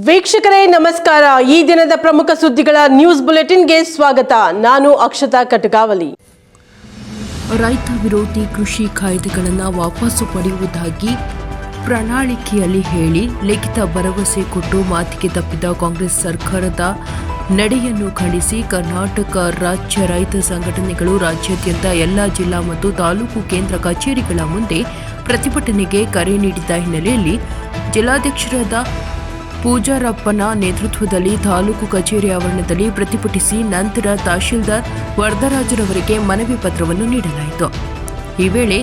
ವೀಕ್ಷಕರೇ ನಮಸ್ಕಾರ. ಈ ದಿನದ ಪ್ರಮುಖ ಸುದ್ದಿಗಳ ನ್ಯೂಸ್ ಬುಲೆಟಿನ್ಗೆ ಸ್ವಾಗತ. ನಾನು ಅಕ್ಷತಾ ಕಟಗಾವಲಿ. ರೈತ ವಿರೋಧಿ ಕೃಷಿ ಕಾಯ್ದೆಗಳನ್ನು ವಾಪಸ್ಸು ಪಡೆಯುವುದಾಗಿ ಪ್ರಣಾಳಿಕೆಯಲ್ಲಿ ಹೇಳಿ ಲಿಖಿತ ಭರವಸೆ ಕೊಟ್ಟು ಮಾತಿಗೆ ತಪ್ಪಿದ ಕಾಂಗ್ರೆಸ್ ಸರ್ಕಾರದ ನಡೆಯನ್ನು ಖಂಡಿಸಿ ಕರ್ನಾಟಕ ರಾಜ್ಯ ರೈತ ಸಂಘಟನೆಗಳು ರಾಜ್ಯಾದ್ಯಂತ ಎಲ್ಲ ಜಿಲ್ಲಾ ಮತ್ತು ತಾಲೂಕು ಕೇಂದ್ರ ಕಚೇರಿಗಳ ಮುಂದೆ ಪ್ರತಿಭಟನೆಗೆ ಕರೆ ನೀಡಿದ್ದ ಹಿನ್ನೆಲೆಯಲ್ಲಿ ಜಿಲ್ಲಾಧ್ಯಕ್ಷರಾದ ಪೂಜಾರಪ್ಪನ ನೇತೃತ್ವದಲ್ಲಿ ತಾಲೂಕು ಕಚೇರಿ ಆವರಣದಲ್ಲಿ ಪ್ರತಿಭಟಿಸಿ ನಂತರ ತಹಶೀಲ್ದಾರ್ ವರದರಾಜರವರಿಗೆ ಮನವಿ ಪತ್ರವನ್ನು ನೀಡಲಾಯಿತು. ಈ ವೇಳೆ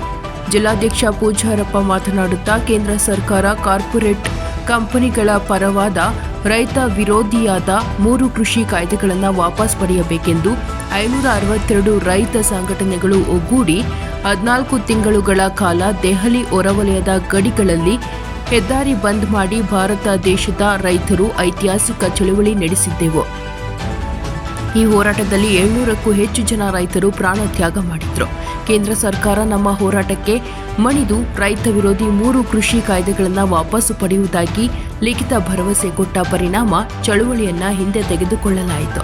ಜಿಲ್ಲಾಧ್ಯಕ್ಷ ಪೂಜಾರಪ್ಪ ಮಾತನಾಡುತ್ತಾ ಕೇಂದ್ರ ಸರ್ಕಾರ ಕಾರ್ಪೊರೇಟ್ ಕಂಪನಿಗಳ ಪರವಾದ ರೈತ ವಿರೋಧಿಯಾದ 3 ಕೃಷಿ ಕಾಯ್ದೆಗಳನ್ನು ವಾಪಸ್ ಪಡೆಯಬೇಕೆಂದು 562 ರೈತ ಸಂಘಟನೆಗಳು ಒಗ್ಗೂಡಿ 14 ತಿಂಗಳುಗಳ ಕಾಲ ದೆಹಲಿ ಹೊರವಲಯದ ಗಡಿಗಳಲ್ಲಿ ಹೆದ್ದಾರಿ ಬಂದ್ ಮಾಡಿ ಭಾರತ ದೇಶದ ರೈತರು ಐತಿಹಾಸಿಕ ಚಳವಳಿ ನಡೆಸಿದ್ದೆವು. ಈ ಹೋರಾಟದಲ್ಲಿ 700ಕ್ಕೂ ಹೆಚ್ಚು ಜನ ರೈತರು ಪ್ರಾಣ ತ್ಯಾಗ ಮಾಡಿದ್ರು. ಕೇಂದ್ರ ಸರ್ಕಾರ ನಮ್ಮ ಹೋರಾಟಕ್ಕೆ ಮಣಿದು ರೈತ ವಿರೋಧಿ 3 ಕೃಷಿ ಕಾಯ್ದೆಗಳನ್ನು ವಾಪಸ್ಸು ಪಡೆಯುವುದಾಗಿ ಲಿಖಿತ ಭರವಸೆ ಕೊಟ್ಟ ಪರಿಣಾಮ ಚಳವಳಿಯನ್ನ ಹಿಂದೆ ತೆಗೆದುಕೊಳ್ಳಲಾಯಿತು.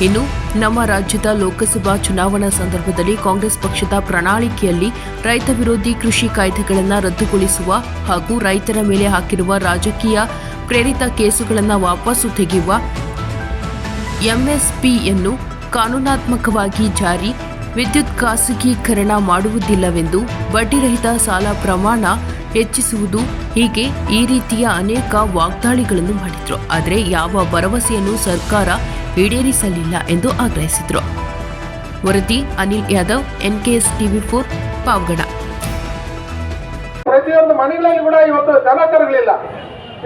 ಇನ್ನು ನಮ್ಮ ರಾಜ್ಯದ ಲೋಕಸಭಾ ಚುನಾವಣಾ ಸಂದರ್ಭದಲ್ಲಿ ಕಾಂಗ್ರೆಸ್ ಪಕ್ಷದ ಪ್ರಣಾಳಿಕೆಯಲ್ಲಿ ರೈತ ವಿರೋಧಿ ಕೃಷಿ ಕಾಯ್ದೆಗಳನ್ನು ರದ್ದುಗೊಳಿಸುವ ಹಾಗೂ ರೈತರ ಮೇಲೆ ಹಾಕಿರುವ ರಾಜಕೀಯ ಪ್ರೇರಿತ ಕೇಸುಗಳನ್ನು ವಾಪಸ್ಸು ತೆಗೆಯುವ, ಎಂಎಸ್ಪಿಯನ್ನು ಕಾನೂನಾತ್ಮಕವಾಗಿ ಜಾರಿ, ವಿದ್ಯುತ್ ಖಾಸಗೀಕರಣ ಮಾಡುವುದಿಲ್ಲವೆಂದು, ಬಡ್ಡಿರಹಿತ ಸಾಲ ಪ್ರಮಾಣ ಹೆಚ್ಚಿಸುವುದು, ಹೀಗೆ ಈ ರೀತಿಯ ಅನೇಕ ವಾಗ್ದಾಳಿಗಳನ್ನು ಮಾಡಿದ್ರು. ಆದರೆ ಯಾವ ಭರವಸೆಯನ್ನು ಸರ್ಕಾರ ಈಡೇರಿಸಲಿಲ್ಲ ಎಂದು ಆಗ್ರಹಿಸಿದರು. ವರದಿ ಅನಿಲ್ ಯಾದವ್, NKS TV4, ಪಾವಗಡ. ಪ್ರತಿಯೊಂದು ಮನೆಗಳಲ್ಲಿ ಕೂಡ ಇವತ್ತು ದನ ಕರುಗಳಿಲ್ಲ.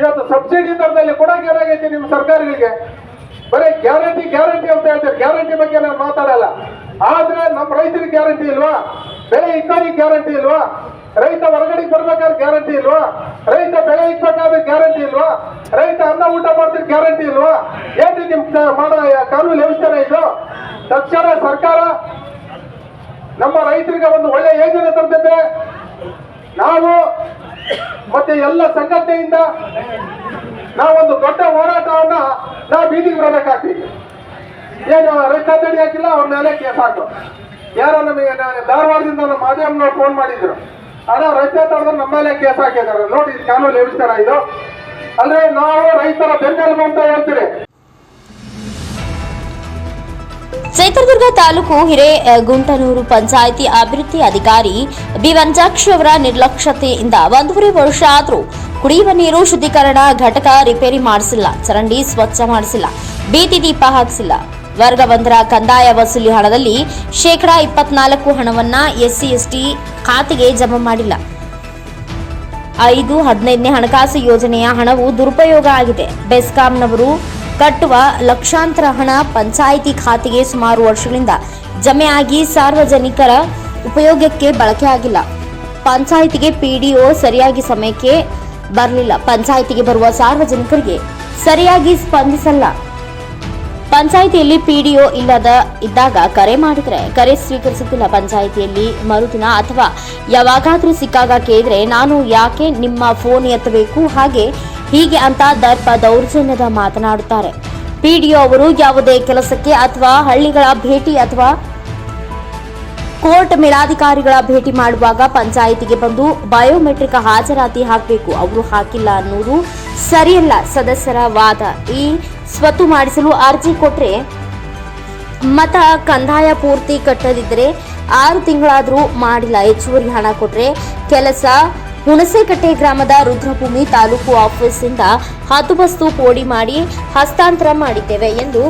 ಇವತ್ತು ಸಬ್ಸಿಡಿ ದರದಲ್ಲಿ ಕೂಡ ಏನಾಗೈತೆ ನಿಮ್ಮ ಸರ್ಕಾರಗಳಿಗೆ? ಬರೀ ಗ್ಯಾರಂಟಿ ಅಂತ ಹೇಳ್ತಾರೆ. ಗ್ಯಾರಂಟಿ ಬಗ್ಗೆ ನಾನು ಮಾತಾಡಲ್ಲ. ಆದ್ರೆ ನಮ್ಮ ರೈತರಿಗೆ ಗ್ಯಾರಂಟಿ ಇಲ್ವಾ? ಬೆಳೆ ಇದ್ದವರಿಗೆ ಗ್ಯಾರಂಟಿ ಇಲ್ವಾ? ರೈತ ಹೊರಗಡೆಗೆ ಬರ್ಬೇಕಾದ್ರೆ ಗ್ಯಾರಂಟಿ ಇಲ್ವಾ? ರೈತ ಬೆಳೆ ಇಕ್ಬೇಕಾದ್ರೆ ಗ್ಯಾರಂಟಿ ಇಲ್ವಾ? ರೈತ ಅನ್ನ ಊಟ ಮಾಡ್ತಿದ್ರೆ ಗ್ಯಾರಂಟಿ ಇಲ್ವಾ? ಏನ್ರಿ ನಿಮ್ ಮಾಡೋ ಕಾನೂನು ವ್ಯವಸ್ಥೆನ ಇದು? ತಕ್ಷಣ ಸರ್ಕಾರ ನಮ್ಮ ರೈತರಿಗೆ ಒಂದು ಒಳ್ಳೆ ಯೋಜನೆ ತರ್ತದೆ. ನಾವು ಮತ್ತೆ ಎಲ್ಲ ಸಂಘಟನೆಯಿಂದ ನಾವೊಂದು ದೊಡ್ಡ ಹೋರಾಟವನ್ನ ನಾವು ಬೀದಿಗೆ ಬರಬೇಕಾಗ್ತದೆ. ಏನು ರೈತ ತಡಿ ಹಾಕಿಲ್ಲ, ಅವ್ರ ಮೇಲೆ ಕೇಸ್ ಹಾಕು. ಯಾರೋ ನಮಗೆ ಧಾರವಾಡದಿಂದ ನಮ್ಮ ಮಾಧ್ಯಮನವ್ರು ಫೋನ್ ಮಾಡಿದ್ರು, ಅಣ್ಣ ರೈತ ತಡೆದ್ರೆ ನಮ್ಮ ಮೇಲೆ ಕೇಸ್ ಹಾಕಿದ್ದಾರೆ ನೋಡಿ, ಕಾನೂನು ವ್ಯವಸ್ಥೆ ಇದು. ಅಂದ್ರೆ ನಾವು ರೈತರ ಬೆನ್ನೆಲುಬು ಅಂತ ಹೇಳ್ತೀರಿ. ಚಿತ್ರದುರ್ಗ ತಾಲೂಕು ಹಿರೇಗುಂಟನೂರು ಪಂಚಾಯಿತಿ ಅಭಿವೃದ್ಧಿ ಅಧಿಕಾರಿ ಬಿ ವಂಜಾಕ್ಷಿ ಅವರ ನಿರ್ಲಕ್ಷ್ಯತೆಯಿಂದ 1.5 ವರ್ಷ ಆದರೂ ಕುಡಿಯುವ ನೀರು ಶುದ್ಧೀಕರಣ ಘಟಕ ರಿಪೇರಿ ಮಾಡಿಸಿಲ್ಲ, ಚರಂಡಿ ಸ್ವಚ್ಛ ಮಾಡಿಸಿಲ್ಲ, ಬೀದಿ ದೀಪ ಹಾಕಿಸಿಲ್ಲ. ವರ್ಗ 1ರ ಕಂದಾಯ ವಸೂಲಿ ಹಣದಲ್ಲಿ 24% ಹಣವನ್ನ SC/ST ಖಾತೆಗೆ ಜಮಾ ಮಾಡಿಲ್ಲ. 5-15ನೇ ಹಣಕಾಸು ಯೋಜನೆಯ ಹಣವು ದುರುಪಯೋಗ ಆಗಿದೆ. ಬೆಸ್ಕಾಂನವರು ಕಟ್ಟುವ ಲಕ್ಷಾಂತರ ಹಣ ಪಂಚಾಯಿತಿ ಖಾತೆಗೆ ಸುಮಾರು ವರ್ಷಗಳಿಂದ ಜಮೆಯಾಗಿ ಸಾರ್ವಜನಿಕರ ಉಪಯೋಗಕ್ಕೆ ಬಳಕೆ ಆಗಿಲ್ಲ. ಪಂಚಾಯಿತಿಗೆ PDO ಸರಿಯಾಗಿ ಸಮಯಕ್ಕೆ ಬರಲಿಲ್ಲ. ಪಂಚಾಯಿತಿಗೆ ಬರುವ ಸಾರ್ವಜನಿಕರಿಗೆ ಸರಿಯಾಗಿ ಸ್ಪಂದಿಸಲ್ಲ. ಪಂಚಾಯಿತಿಯಲ್ಲಿ PDO ಇದ್ದಾಗ ಕರೆ ಮಾಡಿದರೆ ಕರೆ ಸ್ವೀಕರಿಸುತ್ತಿಲ್ಲ. ಪಂಚಾಯಿತಿಯಲ್ಲಿ ಮರುದಿನ ಅಥವಾ ಯಾವಾಗಾದ್ರೂ ಸಿಕ್ಕಾಗ ಕೇಳಿದ್ರೆ ನಾನು ಯಾಕೆ ನಿಮ್ಮ ಫೋನ್ ಎತ್ತಬೇಕು ಹಾಗೆ ಹೀಗೆ ಅಂತ ದೌರ್ಜನ್ಯದ ಮಾತನಾಡುತ್ತಾರೆ. PDO ಅವರು ಯಾವುದೇ ಕೆಲಸಕ್ಕೆ ಅಥವಾ ಹಳ್ಳಿಗಳ ಭೇಟಿ ಅಥವಾ ಕೋರ್ಟ್ ಮೇಲಾಧಿಕಾರಿಗಳ ಭೇಟಿ ಮಾಡುವಾಗ ಪಂಚಾಯಿತಿಗೆ ಬಂದು ಬಯೋಮೆಟ್ರಿಕ್ ಹಾಜರಾತಿ ಹಾಕಬೇಕು. ಅವರು ಹಾಕಿಲ್ಲ ಅನ್ನೋದು ಸರಿಯಲ್ಲ. ಸದಸ್ಯರ ವಾದ. ಈ ಸ್ವತ್ತು ಮಾಡಿಸಲು ಅರ್ಜಿ ಕೊಟ್ರೆ ಮತ ಕಂದಾಯ ಪೂರ್ತಿ ಕಟ್ಟದಿದ್ದರೆ 6 ತಿಂಗಳಾದರೂ ಮಾಡಿಲ್ಲ. ಹೆಚ್ಚುವರಿ ಹಣ ಕೊಟ್ರೆ ಕೆಲಸ. ಹುಣಸೇಕಟ್ಟೆ ಗ್ರಾಮದ ರುದ್ರಭೂಮಿ ತಾಲೂಕು ಆಫೀಸಿಂದ 10 ಬಸ್ತು ಪೋಡಿ ಮಾಡಿ ಹಸ್ತಾಂತರ ಮಾಡಿದ್ದೇವೆ ಎಂದು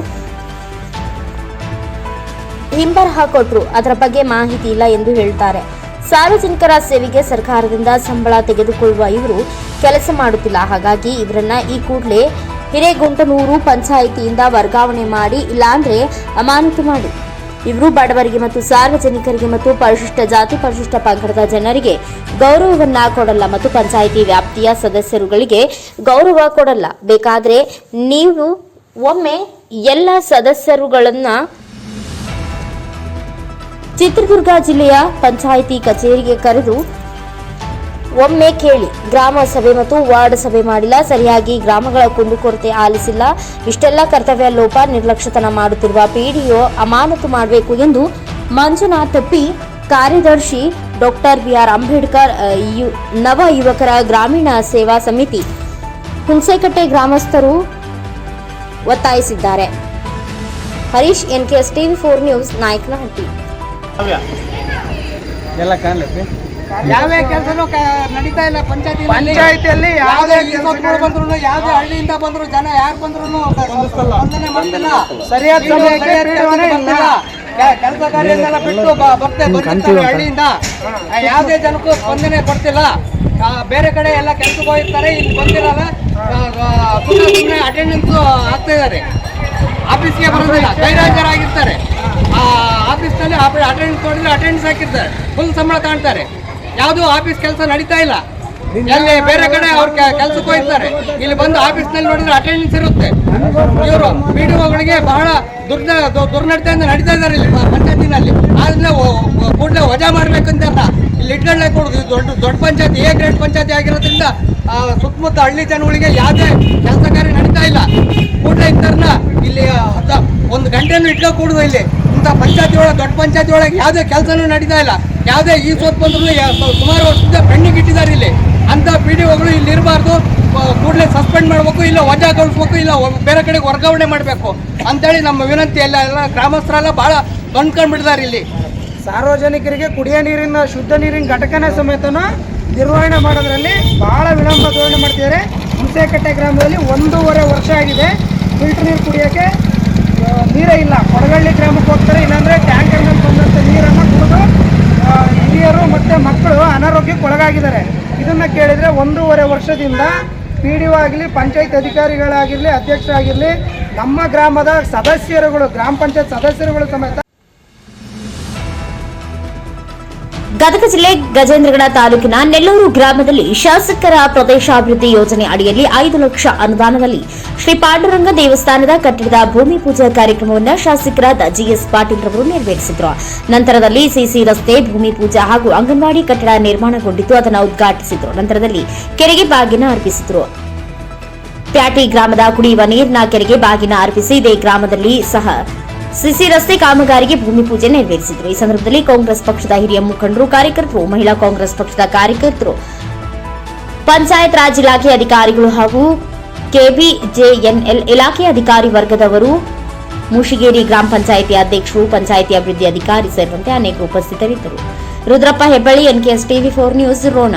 ಹಿಂಬರಹ ಕೊಟ್ಟರು. ಅದರ ಬಗ್ಗೆ ಮಾಹಿತಿ ಇಲ್ಲ ಎಂದು ಹೇಳ್ತಾರೆ. ಸಾರ್ವಜನಿಕರ ಸೇವೆಗೆ ಸರ್ಕಾರದಿಂದ ಸಂಬಳ ತೆಗೆದುಕೊಳ್ಳುವ ಇವರು ಕೆಲಸ ಮಾಡುತ್ತಿಲ್ಲ. ಹಾಗಾಗಿ ಇವರನ್ನ ಈ ಕೂಡಲೇ ಹಿರೇಗುಂಟನೂರು ಪಂಚಾಯಿತಿಯಿಂದ ವರ್ಗಾವಣೆ ಮಾಡಿ, ಇಲ್ಲಾಂದ್ರೆ ಅಮಾನತು ಮಾಡಿ. ಇವರು ಬಡವರಿಗೆ ಮತ್ತು ಸಾರ್ವಜನಿಕರಿಗೆ ಮತ್ತು ಪರಿಶಿಷ್ಟ ಜಾತಿ ಪರಿಶಿಷ್ಟ ಪಂಗಡದ ಜನರಿಗೆ ಗೌರವವನ್ನ ಕೊಡಲ್ಲ ಮತ್ತು ಪಂಚಾಯಿತಿ ವ್ಯಾಪ್ತಿಯ ಸದಸ್ಯರುಗಳಿಗೆ ಗೌರವ ಕೊಡಲ್ಲ. ಬೇಕಾದ್ರೆ ನೀವು ಒಮ್ಮೆ ಎಲ್ಲ ಸದಸ್ಯರುಗಳನ್ನ ಚಿತ್ರದುರ್ಗ ಜಿಲ್ಲೆಯ ಪಂಚಾಯಿತಿ ಕಚೇರಿಗೆ ಕರೆದು ಒಮ್ಮೆ ಕೇಳಿ. ಗ್ರಾಮ ಸಭೆ ಮತ್ತು ವಾರ್ಡ್ ಸಭೆ ಮಾಡಿಲ್ಲ, ಸರಿಯಾಗಿ ಗ್ರಾಮಗಳ ಕುಂದುಕೊರತೆ ಆಲಿಸಿಲ್ಲ. ಇಷ್ಟೆಲ್ಲ ಕರ್ತವ್ಯ ಲೋಪ, ನಿರ್ಲಕ್ಷ್ಯತನ ಮಾಡುತ್ತಿರುವ ಪಿಡಿಒ ಅಮಾನತು ಮಾಡಬೇಕು ಎಂದು ಮಂಜುನಾಥ್ ಪಿ, ಕಾರ್ಯದರ್ಶಿ ಡಾಕ್ಟರ್ ಬಿಆರ್ ಅಂಬೇಡ್ಕರ್ ನವ ಯುವಕರ ಗ್ರಾಮೀಣ ಸೇವಾ ಸಮಿತಿ ಹುಣಸೇಕಟ್ಟೆ ಗ್ರಾಮಸ್ಥರು ಒತ್ತಾಯಿಸಿದ್ದಾರೆ. ಹರೀಶ್, ಎನ್ಕೆಎಸ್ ಟಿವಿ4 ನ್ಯೂಸ್, ನಾಯಕನಹಟ್ಟಿ. ಎಲ್ಲ ಕಾಣ್ಲೈತಿ ಯಾವ ಕೆಲಸನೂ ನಡೀತಾ ಇಲ್ಲ ಪಂಚಾಯತಿಯಲ್ಲಿ. ಯಾವುದೇ ಕೆಲಸಗಳು ಬಂದ್ರು, ಯಾವುದೇ ಹಳ್ಳಿಯಿಂದ ಬಂದ್ರು, ಜನ ಯಾರು ಬಂದ್ರು ಸ್ಪಂದನೆ ಮಾಡ್ತಿಲ್ಲ. ಸರಿಯಾದ ಸಮಯಕ್ಕೆ ಕೆಲಸ ಕಾರ್ಯನೆಲ್ಲ ಬಿಟ್ಟು ಬರ್ತಾರೆ ಹಳ್ಳಿಯಿಂದ. ಯಾವುದೇ ಜನಕ್ಕೂ ಸ್ಪಂದನೆ ಕೊಡ್ತಿಲ್ಲ. ಬೇರೆ ಕಡೆ ಎಲ್ಲ ಕೆಲಸಕ್ಕೆ ಹೋಗಿರ್ತಾರೆ, ಇಲ್ಲಿ ಬಂದಿರಲ್ಲ, ಸುಮ್ಮನೆ ಅಟೆಂಡೆನ್ಸ್ ಆಗ್ತಾ ಇದ್ದಾರೆ. ಆಫೀಸ್ಗೆ ಬರೋದಿಲ್ಲ, ಗೈರಾಜರಾಗಿರ್ತಾರೆ. ಆಫೀಸ್ನಲ್ಲಿ ಅಟೆಂಡೆನ್ಸ್ ನೋಡಿದ್ರೆ ಅಟೆಂಡೆನ್ಸ್ ಹಾಕಿರ್ತಾರೆ, ಫುಲ್ ಸಂಬಳ ಕಾಣ್ತಾರೆ. ಯಾವುದು ಆಫೀಸ್ ಕೆಲಸ ನಡೀತಾ ಇಲ್ಲ. ಎಲ್ಲಿ ಬೇರೆ ಕಡೆ ಅವ್ರು ಕೆಲಸಕ್ಕೆ ಹೋಗ್ತಾರೆ, ಇಲ್ಲಿ ಬಂದು ಆಫೀಸ್ನಲ್ಲಿ ನೋಡಿದ್ರೆ ಅಟೆಂಡೆನ್ಸ್ ಇರುತ್ತೆ. ಇವರು ಪಿಡಿಒಗಳಿಗೆ ಬಹಳ ದುರ್ನಡತೆಯಿಂದ ನಡೀತಾ ಇದ್ದಾರೆ ಇಲ್ಲಿ ಪಂಚಾಯತಿನಲ್ಲಿ. ಆದ್ರಿಂದ ಕೂಡಲೇ ವಜಾ ಮಾಡ್ಬೇಕಂತಾರ ಇಲ್ಲಿ ಇಟ್ಕೊಳ್ಳೆ ಕೊಡುದು. ದೊಡ್ಡ ಪಂಚಾಯತಿ, ಎ ಗ್ರೇಡ್ ಪಂಚಾಯತಿ ಆಗಿರೋದ್ರಿಂದ ಸುತ್ತಮುತ್ತ ಹಳ್ಳಿ ಜನಗಳಿಗೆ ಯಾವುದೇ ಕೆಲಸ ಕಾರ್ಯ ನಡೀತಾ ಇಲ್ಲ. ಕೂಡಲೇ ಇಂಥವ್ರನ್ನ ಇಲ್ಲಿ ಒಂದು ಗಂಟೆನೂ ಇಟ್ಕೊ ಕೂಡುದು. ಇಲ್ಲಿ ಇಂಥ ಪಂಚಾಯತಿ ಒಳಗೆ, ದೊಡ್ಡ ಪಂಚಾಯತಿ ಒಳಗೆ ಯಾವುದೇ ಕೆಲಸನೂ ನಡೀತಾ ಇಲ್ಲ. ಯಾವುದೇ ಈ ಸೋತ್ ಬಂದ್ರು ಸುಮಾರು ವರ್ಷದಿಂದ ಪೆಂಡಿಂಗ್ ಇಟ್ಟಿದ್ದಾರೆ ಇಲ್ಲಿ. ಅಂಥ ಪಿಡಿಒಗಳು ಇಲ್ಲಿ ಇರಬಾರ್ದು, ಕೂಡಲೇ ಸಸ್ಪೆಂಡ್ ಮಾಡಬೇಕು, ಇಲ್ಲ ವಜಾ ಕಳಿಸ್ಬೇಕು, ಇಲ್ಲ ಬೇರೆ ಕಡೆಗೆ ವರ್ಗಾವಣೆ ಮಾಡಬೇಕು ಅಂತೇಳಿ ನಮ್ಮ ವಿನಂತಿ. ಎಲ್ಲ ಗ್ರಾಮಸ್ಥರೆಲ್ಲ ಭಾಳ ಕೊಂಡ್ಕೊಂಡ್ಬಿಟ್ಟಿದ್ದಾರೆ ಇಲ್ಲಿ. ಸಾರ್ವಜನಿಕರಿಗೆ ಕುಡಿಯೋ ನೀರಿನ ಶುದ್ಧ ನೀರಿನ ಘಟಕನ ಸಮೇತನ ನಿರ್ವಹಣೆ ಮಾಡೋದ್ರಲ್ಲಿ ಬಹಳ ವಿಳಂಬ ಧೋರಣೆ ಮಾಡ್ತಿದ್ದಾರೆ. ಹುಣಸೇಕಟ್ಟೆ ಗ್ರಾಮದಲ್ಲಿ 1.5 ವರ್ಷ ಆಗಿದೆ ಫಿಲ್ಟರ್ ನೀರು ಕುಡಿಯೋಕ್ಕೆ ನೀರೇ ಇಲ್ಲ. ಕೊಡಗಳ್ಳಿ ಗ್ರಾಮಕ್ಕೆ ಹೋಗ್ತಾರೆ, ಇಲ್ಲಾಂದರೆ ಟ್ಯಾಂಕರ್ನಲ್ಲಿ ಬಂದಂಥ ನೀರನ್ನು ಕುಡಿದು ಹಿರಿಯರು ಮತ್ತು ಮಕ್ಕಳು ಅನಾರೋಗ್ಯಕ್ಕೆ ಒಳಗಾಗಿದ್ದಾರೆ. ಇದನ್ನು ಕೇಳಿದರೆ 1.5 ವರ್ಷದಿಂದ ಪಿಡಿಒ ಆಗಲಿ, ಪಂಚಾಯತ್ ಅಧಿಕಾರಿಗಳಾಗಿರಲಿ, ಅಧ್ಯಕ್ಷರಾಗಿರಲಿ, ನಮ್ಮ ಗ್ರಾಮದ ಸದಸ್ಯರುಗಳು, ಗ್ರಾಮ ಪಂಚಾಯತ್ ಸದಸ್ಯರುಗಳು ಸಮೇತ. ಗದಗ ಜಿಲ್ಲೆ ಗಜೇಂದ್ರಗಡ ತಾಲೂಕಿನ ನೆಲ್ಲೂರು ಗ್ರಾಮದಲ್ಲಿ ಶಾಸಕರ ಪ್ರದೇಶಾಭಿವೃದ್ಧಿ ಯೋಜನೆ ಅಡಿಯಲ್ಲಿ 5 ಲಕ್ಷ ಅನುದಾನದಲ್ಲಿ ಶ್ರೀ ಪಾಂಡುರಂಗ ದೇವಸ್ಥಾನದ ಕಟ್ಟಡದ ಭೂಮಿ ಪೂಜಾ ಕಾರ್ಯಕ್ರಮವನ್ನು ಶಾಸಕರಾದ ಜಿಎಸ್ ಪಾಟೀಲ್ ರವರು ನೆರವೇರಿಸಿದರು. ನಂತರದಲ್ಲಿ ಸಿಸಿ ರಸ್ತೆ ಭೂಮಿ ಪೂಜಾ ಹಾಗೂ ಅಂಗನವಾಡಿ ಕಟ್ಟಡ ನಿರ್ಮಾಣಗೊಂಡಿದ್ದು ಅದನ್ನು ಉದ್ಘಾಟಿಸಿದರು. ನಂತರದಲ್ಲಿ ಕೆರೆಗೆ ಬಾಗಿನ ಅರ್ಪಿಸಿದರು. ಪ್ಯಾಟಿ ಗ್ರಾಮದ ಕುಡಿಯುವ ನೀರಿನ ಕೆರೆಗೆ ಬಾಗಿನ ಅರ್ಪಿಸಿ ಇದೇ ಗ್ರಾಮದಲ್ಲಿ ಸಹ ಸಿಸಿ ರಸ್ತೆ ಕಾಮಗಾರಿಗೆ ಭೂಮಿ ಪೂಜೆ ನೆರವೇರಿಸಿದರು. ಈ ಸಂದರ್ಭದಲ್ಲಿ ಕಾಂಗ್ರೆಸ್ ಪಕ್ಷದ ಹಿರಿಯ ಮುಖಂಡರು, ಕಾರ್ಯಕರ್ತರು, ಮಹಿಳಾ ಕಾಂಗ್ರೆಸ್ ಪಕ್ಷದ ಕಾರ್ಯಕರ್ತರು, ಪಂಚಾಯತ್ ರಾಜ್ ಇಲಾಖೆ ಅಧಿಕಾರಿಗಳು ಹಾಗೂ ಕೆಬಿಜೆಎನ್ಎಲ್ ಇಲಾಖೆ ಅಧಿಕಾರಿ ವರ್ಗದವರು, ಮುಷಿಗೇರಿ ಗ್ರಾಮ ಪಂಚಾಯಿತಿ ಅಧ್ಯಕ್ಷರು, ಪಂಚಾಯಿತಿ ಅಭಿವೃದ್ಧಿ ಅಧಿಕಾರಿ ಸೇರಿದಂತೆ ಅನೇಕರು ಉಪಸ್ಥಿತರಿದ್ದರು. ರುದ್ರಪ್ಪ ಹೆಬ್ಬಳ್ಳಿ, ಎನ್ಕೆಎಸ್ ಟಿವಿ4 ನ್ಯೂಸ್, ರೋಣ.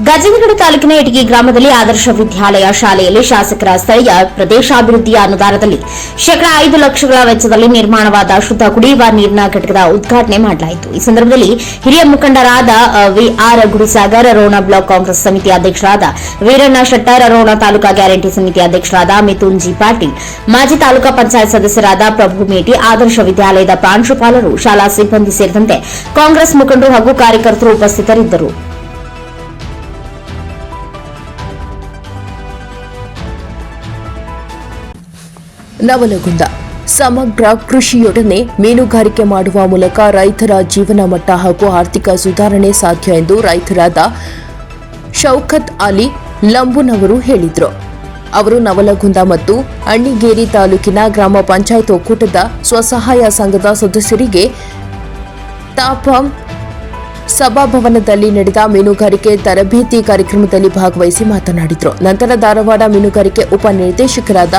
ಗಜೇಂದ್ರಗಡ ತಾಲೂಕಿನ ಇಟಗಿ ಗ್ರಾಮದಲ್ಲಿ ಆದರ್ಶ ವಿದ್ಯಾಲಯ ಶಾಲೆಯಲ್ಲಿ ಶಾಸಕರ ಸ್ಥಳೀಯ ಪ್ರದೇಶಾಭಿವೃದ್ಧಿಯ ಅನುದಾನದಲ್ಲಿ ಶೇಕಡಾ 5 ಲಕ್ಷಗಳ ವೆಚ್ಚದಲ್ಲಿ ನಿರ್ಮಾಣವಾದ ಶುದ್ಧ ಕುಡಿಯುವ ನೀರಿನ ಘಟಕದ ಉದ್ಘಾಟನೆ ಮಾಡಲಾಯಿತು. ಈ ಸಂದರ್ಭದಲ್ಲಿ ಹಿರಿಯ ಮುಖಂಡರಾದ ವಿಆರ್ ಗುಡಿಸಾಗರ್, ರೋಣ ಬ್ಲಾಕ್ ಕಾಂಗ್ರೆಸ್ ಸಮಿತಿ ಅಧ್ಯಕ್ಷರಾದ ವೀರಣ್ಣ ಶೆಟ್ಟರ್, ರೋಣ ತಾಲೂಕಾ ಗ್ಯಾರಂಟಿ ಸಮಿತಿ ಅಧ್ಯಕ್ಷರಾದ ಮಿಥುನ್ ಜಿ ಪಾಟೀಲ್, ಮಾಜಿ ತಾಲೂಕಾ ಪಂಚಾಯತ್ ಸದಸ್ಯರಾದ ಪ್ರಭು ಮೇಟಿ, ಆದರ್ಶ ವಿದ್ಯಾಲಯದ ಪ್ರಾಂಶುಪಾಲರು, ಶಾಲಾ ಸಿಬ್ಬಂದಿ ಸೇರಿದಂತೆ ಕಾಂಗ್ರೆಸ್ ಮುಖಂಡರು ಹಾಗೂ ಕಾರ್ಯಕರ್ತರು ಉಪಸ್ಥಿತರಿದ್ದರು. ನವಲಗುಂದ ಸಮಗ್ರ ಕೃಷಿಯೊಡನೆ ಮೀನುಗಾರಿಕೆ ಮಾಡುವ ಮೂಲಕ ರೈತರ ಜೀವನ ಮಟ್ಟ ಹಾಗೂ ಆರ್ಥಿಕ ಸುಧಾರಣೆ ಸಾಧ್ಯ ಎಂದು ರೈತರಾದ ಶೌಕತ್ ಅಲಿ ಲಂಬುನವರು ಹೇಳಿದರು. ಅವರು ನವಲಗುಂದ ಮತ್ತು ಅಣ್ಣಿಗೇರಿ ತಾಲೂಕಿನ ಗ್ರಾಮ ಪಂಚಾಯತ್ ಒಕ್ಕೂಟದ ಸ್ವಸಹಾಯ ಸಂಘದ ಸದಸ್ಯರಿಗೆ ತಾಪಂ ಸಭಾಭವನದಲ್ಲಿ ನಡೆದ ಮೀನುಗಾರಿಕೆ ತರಬೇತಿ ಕಾರ್ಯಕ್ರಮದಲ್ಲಿ ಭಾಗವಹಿಸಿ ಮಾತನಾಡಿದರು. ನಂತರ ಧಾರವಾಡ ಮೀನುಗಾರಿಕೆ ಉಪನಿರ್ದೇಶಕರಾದ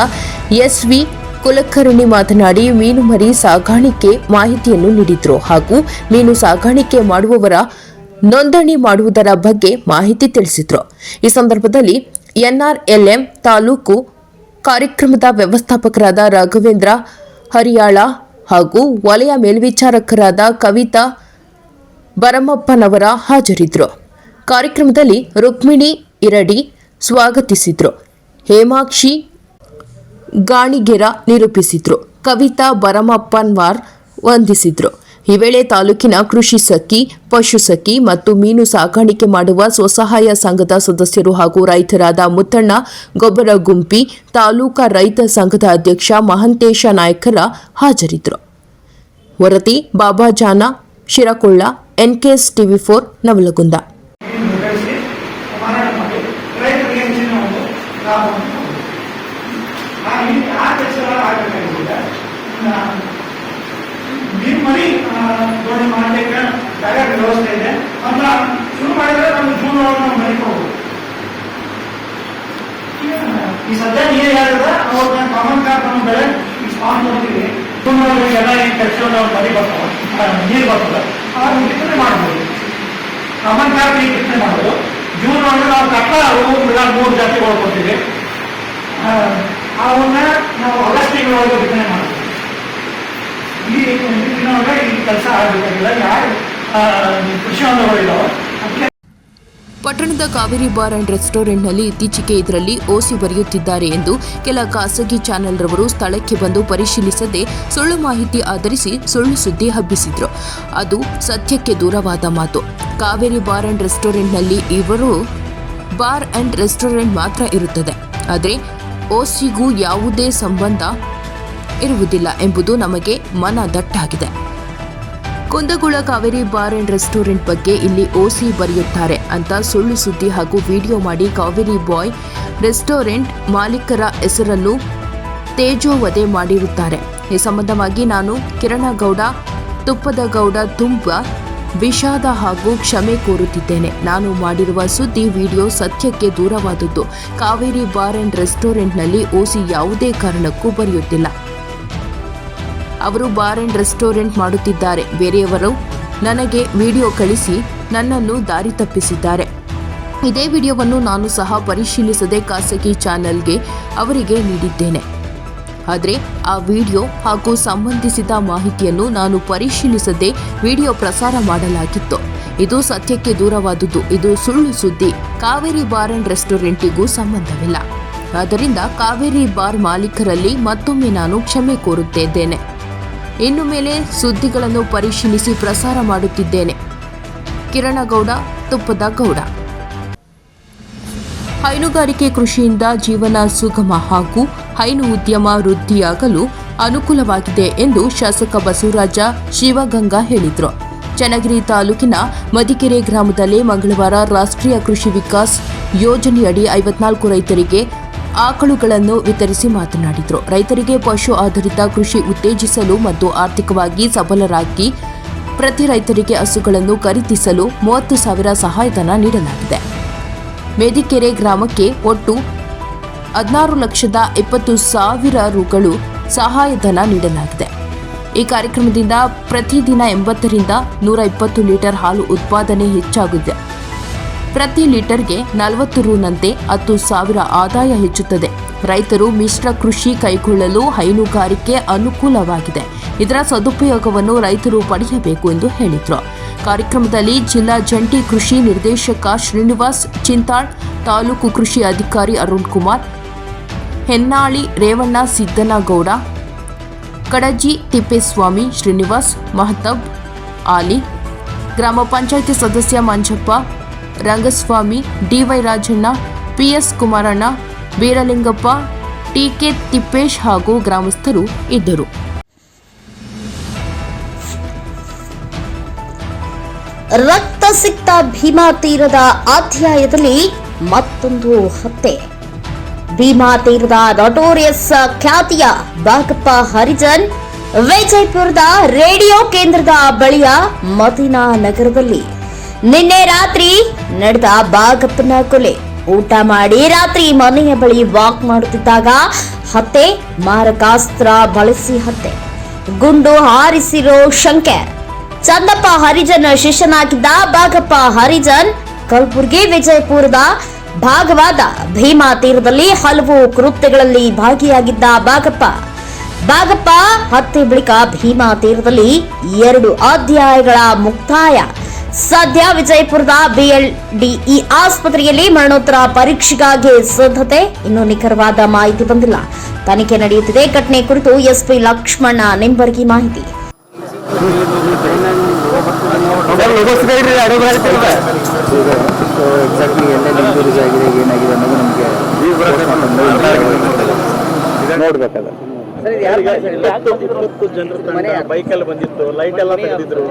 ಎಸ್ವಿ ಕುಲಕರ್ಣಿ ಮಾತನಾಡಿ ಮೀನು ಮರಿ ಸಾಗಾಣಿಕೆ ಮಾಹಿತಿಯನ್ನು ನೀಡಿದರು ಹಾಗೂ ಮೀನು ಸಾಗಾಣಿಕೆ ಮಾಡುವವರ ನೋಂದಣಿ ಮಾಡುವುದರ ಬಗ್ಗೆ ಮಾಹಿತಿ ತಿಳಿಸಿದರು. ಈ ಸಂದರ್ಭದಲ್ಲಿ ಎನ್ಆರ್ಎಲ್ಎಂ ತಾಲೂಕು ಕಾರ್ಯಕ್ರಮದ ವ್ಯವಸ್ಥಾಪಕರಾದ ರಾಘವೇಂದ್ರ ಹರಿಯಾಳ ಹಾಗೂ ವಲಯ ಮೇಲ್ವಿಚಾರಕರಾದ ಕವಿತಾ ಬರಮಪ್ಪನವರ ಹಾಜರಿದ್ದರು. ಕಾರ್ಯಕ್ರಮದಲ್ಲಿ ರುಕ್ಮಿಣಿ ಇರಡಿ, ಸ್ವಾಗತಿಸಿದ್ರು. ಹೇಮಾಕ್ಷಿ ಗಾಣಿಗೆರ ನಿರೂಪಿಸಿದ್ರು. ಕವಿತಾ ಭರಮಪ್ಪನ್ವಾರ್ ವಂದಿಸಿದ್ರು. ಈ ವೇಳೆ ತಾಲೂಕಿನ ಕೃಷಿ ಸಖಿ, ಪಶು ಸಖಿ ಮತ್ತು ಮೀನು ಸಾಕಾಣಿಕೆ ಮಾಡುವ ಸ್ವಸಹಾಯ ಸಂಘದ ಸದಸ್ಯರು ಹಾಗೂ ರೈತರಾದ ಮುತ್ತಣ್ಣ ಗೊಬ್ಬರಗುಂಪಿ, ತಾಲೂಕಾ ರೈತ ಸಂಘದ ಅಧ್ಯಕ್ಷ ಮಹಂತೇಶ ನಾಯ್ಕರ ಹಾಜರಿದ್ದರು. ವರದಿ ಬಾಬಾಜಾನ ಶಿರಕೊಳ್ಳ, ಎನ್ಕೆಎಸ್ ಟಿವಿ4 ನವಲಗುಂದ. ನೀರು ಮರಿ ದೋಣಿ ಮಾಡಲಿಕ್ಕೆ ಬೇರೆ ವ್ಯವಸ್ಥೆ ಇದೆ ಅಂತ ಶುರು ಮಾಡಿದ್ರೆ ನಮ್ಗೆ ಜೂನ್ ಒಳಗೆ ನಾವು ಮನೆಗೆ ಹೋಗ್ಬೋದು. ಈ ಸದ್ಯ ನೀರು ಯಾರಿದೆ ಅವ್ರ ಕಾಮನ್ ಕಾರ್ಡ್ ನಮ್ಮ ಬೆಳೆ ಸ್ಪಾನ್ ಮಾಡ್ತೀವಿ. ಜೂನ್ ಒಳಗೆ ಎಲ್ಲ ಏನು ಕೆಲಸ ನಾವು ಮರಿ ಬರ್ತಾವೆ, ನೀರು ಬರ್ತದೆ, ಅವ್ರು ಬಿತ್ತನೆ ಮಾಡ್ಬೋದು. ಕಾಮನ್ ಕಾರ್ಡ್ ನೀರು ಬಿತ್ತನೆ ಮಾಡೋದು. ಜೂನ್ ಒಳಗೆ ನಾವು ಕಟ್ಟ 3 ಜಾತಿಗಳು ಕೊಡ್ತೀವಿ. ಅವನ್ನ ನಾವು ಆಗಸ್ಟ್ ತಿಂಗಳೊಳಗೆ ಬಿತ್ತನೆ ಮಾಡ್ತೀವಿ. ಈ ಕೆಲಸ ಆಗಬೇಕಾಗಿಲ್ಲ. ಯಾರು ಕೃಷಿ ಹೊಂದಗಳಿದ್ದಾವೆ ಪಟ್ಟಣದ ಕಾವೇರಿ ಬಾರ್ ಅಂಡ್ ರೆಸ್ಟೋರೆಂಟ್ನಲ್ಲಿ ಇತ್ತೀಚೆಗೆ ಇದರಲ್ಲಿ ಓಸಿ ಬರೆಯುತ್ತಿದ್ದಾರೆ ಎಂದು ಕೆಲ ಖಾಸಗಿ ಚಾನೆಲ್ರವರು ಸ್ಥಳಕ್ಕೆ ಬಂದು ಪರಿಶೀಲಿಸದೆ ಸುಳ್ಳು ಮಾಹಿತಿ ಆಧರಿಸಿ ಸುಳ್ಳು ಸುದ್ದಿ ಹಬ್ಬಿಸಿದ್ರು. ಅದು ಸತ್ಯಕ್ಕೆ ದೂರವಾದ ಮಾತು. ಕಾವೇರಿ ಬಾರ್ ಅಂಡ್ ರೆಸ್ಟೋರೆಂಟ್ನಲ್ಲಿ ಇವರು ಬಾರ್ ಅಂಡ್ ರೆಸ್ಟೋರೆಂಟ್ ಮಾತ್ರ ಇರುತ್ತದೆ, ಆದರೆ ಓಸಿಗೂ ಯಾವುದೇ ಸಂಬಂಧ ಇರುವುದಿಲ್ಲ ಎಂಬುದು ನಮಗೆ ಮನ ದಟ್ಟಾಗಿದೆ. Kundagol Kaveri bar and restaurant ಬಗ್ಗೆ ಇಲ್ಲಿ ಓಸಿ ಬರೆಯುತ್ತಾರೆ ಅಂತ ಸುಳ್ಳು ಸುದ್ದಿ ಹಾಗೂ ವಿಡಿಯೋ ಮಾಡಿ ಕಾವೇರಿ ಬಾಯ್ ರೆಸ್ಟೋರೆಂಟ್ ಮಾಲೀಕರ ಹೆಸರನ್ನು ತೇಜೋವಧೆ ಮಾಡಿರುತ್ತಾರೆ. ಈ ಸಂಬಂಧವಾಗಿ ನಾನು ಕಿರಣಗೌಡ, ತುಪ್ಪದ ಗೌಡ ತುಂಬ ವಿಷಾದ ಹಾಗೂ ಕ್ಷಮೆ ಕೋರುತ್ತಿದ್ದೇನೆ. ನಾನು ಮಾಡಿರುವ ಸುದ್ದಿ ವಿಡಿಯೋ ಸತ್ಯಕ್ಕೆ ದೂರವಾದದ್ದು. ಕಾವೇರಿ ಬಾರ್ ಅಂಡ್ ರೆಸ್ಟೋರೆಂಟ್ನಲ್ಲಿ ಓಸಿ ಯಾವುದೇ ಕಾರಣಕ್ಕೂ ಬರೆಯುತ್ತಿಲ್ಲ. ಅವರು ಬಾರ್ ಅಂಡ್ ರೆಸ್ಟೋರೆಂಟ್ ಮಾಡುತ್ತಿದ್ದಾರೆ. ಬೇರೆಯವರು ನನಗೆ ವಿಡಿಯೋ ಕಳಿಸಿ ನನ್ನನ್ನು ದಾರಿ ತಪ್ಪಿಸಿದ್ದಾರೆ. ಇದೇ ವಿಡಿಯೋವನ್ನು ನಾನು ಸಹ ಪರಿಶೀಲಿಸದೆ ಖಾಸಗಿ ಚಾನೆಲ್ಗೆ ಅವರಿಗೆ ನೀಡಿದ್ದೇನೆ. ಆದರೆ ಆ ವಿಡಿಯೋ ಹಾಗೂ ಸಂಬಂಧಿಸಿದ ಮಾಹಿತಿಯನ್ನು ನಾನು ಪರಿಶೀಲಿಸದೆ ವಿಡಿಯೋ ಪ್ರಸಾರ ಮಾಡಲಾಗಿತ್ತು. ಇದು ಸತ್ಯಕ್ಕೆ ದೂರವಾದುದು. ಇದು ಸುಳ್ಳು ಸುದ್ದಿ. ಕಾವೇರಿ ಬಾರ್ ಅಂಡ್ ರೆಸ್ಟೋರೆಂಟಿಗೂ ಸಂಬಂಧವಿಲ್ಲ. ಆದ್ದರಿಂದ ಕಾವೇರಿ ಬಾರ್ ಮಾಲೀಕರಲ್ಲಿ ಮತ್ತೊಮ್ಮೆ ನಾನು ಕ್ಷಮೆ ಕೋರುತ್ತಿದ್ದೇನೆ. ಇನ್ನು ಮೇಲೆ ಸುದ್ದಿಗಳನ್ನು ಪರಿಶೀಲಿಸಿ ಪ್ರಸಾರ ಮಾಡುತ್ತಿದ್ದೇನೆ. ಕಿರಣಗೌಡ, ತುಪ್ಪದ ಗೌಡ. ಹೈನುಗಾರಿಕೆ ಕೃಷಿಯಿಂದ ಜೀವನ ಸುಗಮ ಹಾಗೂ ಹೈನು ಉದ್ಯಮ ವೃದ್ಧಿಯಾಗಲು ಅನುಕೂಲವಾಗಿದೆ ಎಂದು ಶಾಸಕ ಬಸವರಾಜ ಶಿವಗಂಗಾ ಹೇಳಿದರು. ಚನ್ನಗಿರಿ ತಾಲೂಕಿನ ಮದಿಕೆರೆ ಗ್ರಾಮದಲ್ಲಿ ಮಂಗಳವಾರ ರಾಷ್ಟ್ರೀಯ ಕೃಷಿ ವಿಕಾಸ್ ಯೋಜನೆಯಡಿ 54 ರೈತರಿಗೆ ಆಕಳುಗಳನ್ನು ವಿತರಿಸಿ ಮಾತನಾಡಿದರು. ರೈತರಿಗೆ ಪಶು ಆಧಾರಿತ ಕೃಷಿ ಉತ್ತೇಜಿಸಲು ಮತ್ತು ಆರ್ಥಿಕವಾಗಿ ಸಬಲರಾಗಿ ಪ್ರತಿ ರೈತರಿಗೆ ಹಸುಗಳನ್ನು ಖರೀದಿಸಲು 30,000 ಸಹಾಯಧನ ನೀಡಲಾಗಿದೆ. ಮೇದಿಕೆರೆ ಗ್ರಾಮಕ್ಕೆ ಒಟ್ಟು 16,20,000 ರುಗಳು ಸಹಾಯಧನ ನೀಡಲಾಗಿದೆ. ಈ ಕಾರ್ಯಕ್ರಮದಿಂದ ಪ್ರತಿದಿನ 80 ರಿಂದ 120 ಲೀಟರ್ ಹಾಲು ಉತ್ಪಾದನೆ ಹೆಚ್ಚಾಗಿದೆ. ಪ್ರತಿ ಲೀಟರ್ಗೆ 40 ರುನಂತೆ 10,000 ಆದಾಯ ಹೆಚ್ಚುತ್ತದೆ. ರೈತರು ಮಿಶ್ರ ಕೃಷಿ ಕೈಗೊಳ್ಳಲು ಹೈನುಗಾರಿಕೆ ಅನುಕೂಲವಾಗಿದೆ. ಇದರ ಸದುಪಯೋಗವನ್ನು ರೈತರು ಪಡೆಯಬೇಕು ಎಂದು ಹೇಳಿದರು. ಕಾರ್ಯಕ್ರಮದಲ್ಲಿ ಜಿಲ್ಲಾ ಜಂಟಿ ಕೃಷಿ ನಿರ್ದೇಶಕ ಶ್ರೀನಿವಾಸ್ ಚಿಂತಾಳ್, ತಾಲೂಕು ಕೃಷಿ ಅಧಿಕಾರಿ ಅರುಣ್ ಕುಮಾರ್, ಹೆನ್ನಾಳಿ ರೇವಣ್ಣ ಸಿದ್ದನಗೌಡ, ಕಡಜಿ ತಿಪ್ಪೇಸ್ವಾಮಿ, ಶ್ರೀನಿವಾಸ್, ಮಹತಬ್ ಆಲಿ, ಗ್ರಾಮ ಪಂಚಾಯಿತಿ ಸದಸ್ಯ ಮಂಜಪ್ಪ, ರಂಗಸ್ವಾಮಿ, ಡಿವೈ ರಾಜಣ್ಣ, ಪಿಎಸ್ ಕುಮಾರಣ್ಣ, ಬೀರಲಿಂಗಪ್ಪ, ಟಿಕೆ ತಿಪ್ಪೇಶ್ ಹಾಗೂ ಗ್ರಾಮಸ್ಥರು ಇದ್ದರು. ರಕ್ತ ಸಿಕ್ತ ಭೀಮಾ ತೀರದ ಅಧ್ಯಾಯದಲ್ಲಿ ಮತ್ತೊಂದು ಹತ್ಯೆ. ಭೀಮಾ ತೀರದ ನಟೋರಿಯಸ್ ಖ್ಯಾತಿಯ ಬಾಗಪ್ಪ ಹರಿಜನ್ ವಿಜಯಪುರದ ರೇಡಿಯೋ ಕೇಂದ್ರದ ಬಳಿಯ ಮದೀನಾ ನಗರದಲ್ಲಿ ನಿನ್ನೆ ರಾತ್ರಿ ನಡೆದ ಬಾಗಪ್ಪನ ಕೊಲೆ. ಊಟ ಮಾಡಿ ರಾತ್ರಿ ಮನೆಯ ಬಳಿ ವಾಕ್ ಮಾಡುತ್ತಿದ್ದಾಗ ಹತ್ಯೆ. ಮಾರಕಾಸ್ತ್ರ ಬಳಸಿ ಹತ್ಯೆ. ಗುಂಡು ಹಾರಿಸಿರೋ ಶಂಕೆ. ಚಂದಪ್ಪ ಹರಿಜನ್ ಶಿಷ್ಯನಾಗಿದ್ದ ಬಾಗಪ್ಪ ಹರಿಜನ್ ಕಲಬುರಗಿ ವಿಜಯಪುರದ ಭಾಗವಾದ ಭೀಮಾ ತೀರದಲ್ಲಿ ಹಲವು ಕೃತ್ಯಗಳಲ್ಲಿ ಭಾಗಿಯಾಗಿದ್ದ ಬಾಗಪ್ಪ ಹತ್ಯೆ ಬಳಿಕ ಭೀಮಾ ತೀರದಲ್ಲಿ 2 ಅಧ್ಯಾಯಗಳ ಮುಕ್ತಾಯ. ಸದ್ಯ ವಿಜಯಪುರದ BLDE ಆಸ್ಪತ್ರೆಯಲ್ಲಿ ಮರಣೋತ್ತರ ಪರೀಕ್ಷೆಗಾಗಿ ಸಿದ್ಧತೆ. ಇನ್ನೂ ನಿಖರವಾದ ಮಾಹಿತಿ ಬಂದಿಲ್ಲ. ತನಿಖೆ ನಡೆಯುತ್ತಿದೆ. ಘಟನೆ ಕುರಿತು SP ಲಕ್ಷ್ಮಣ ನಿಂಬರ್ಗಿ ಮಾಹಿತಿ. ಎಕ್ಸಾಕ್ಟ್ಲಿ ಎಲ್ಲೆಲ್ಲಿ ಇಂಜುರೀಸ್ ಆಗಿದೆ ಏನಾಗಿದೆ ಅನ್ನೋದು ನಮಗೆ ನೋಡ್ಬೇಕಾದ. 20 ಜನರ ತಂಡ ಬೈಕಲ್ಲಿ ಬಂದಿತ್ತು, ಲೈಟ್ ಎಲ್ಲ ತೆಗೆದಿದ್ರು,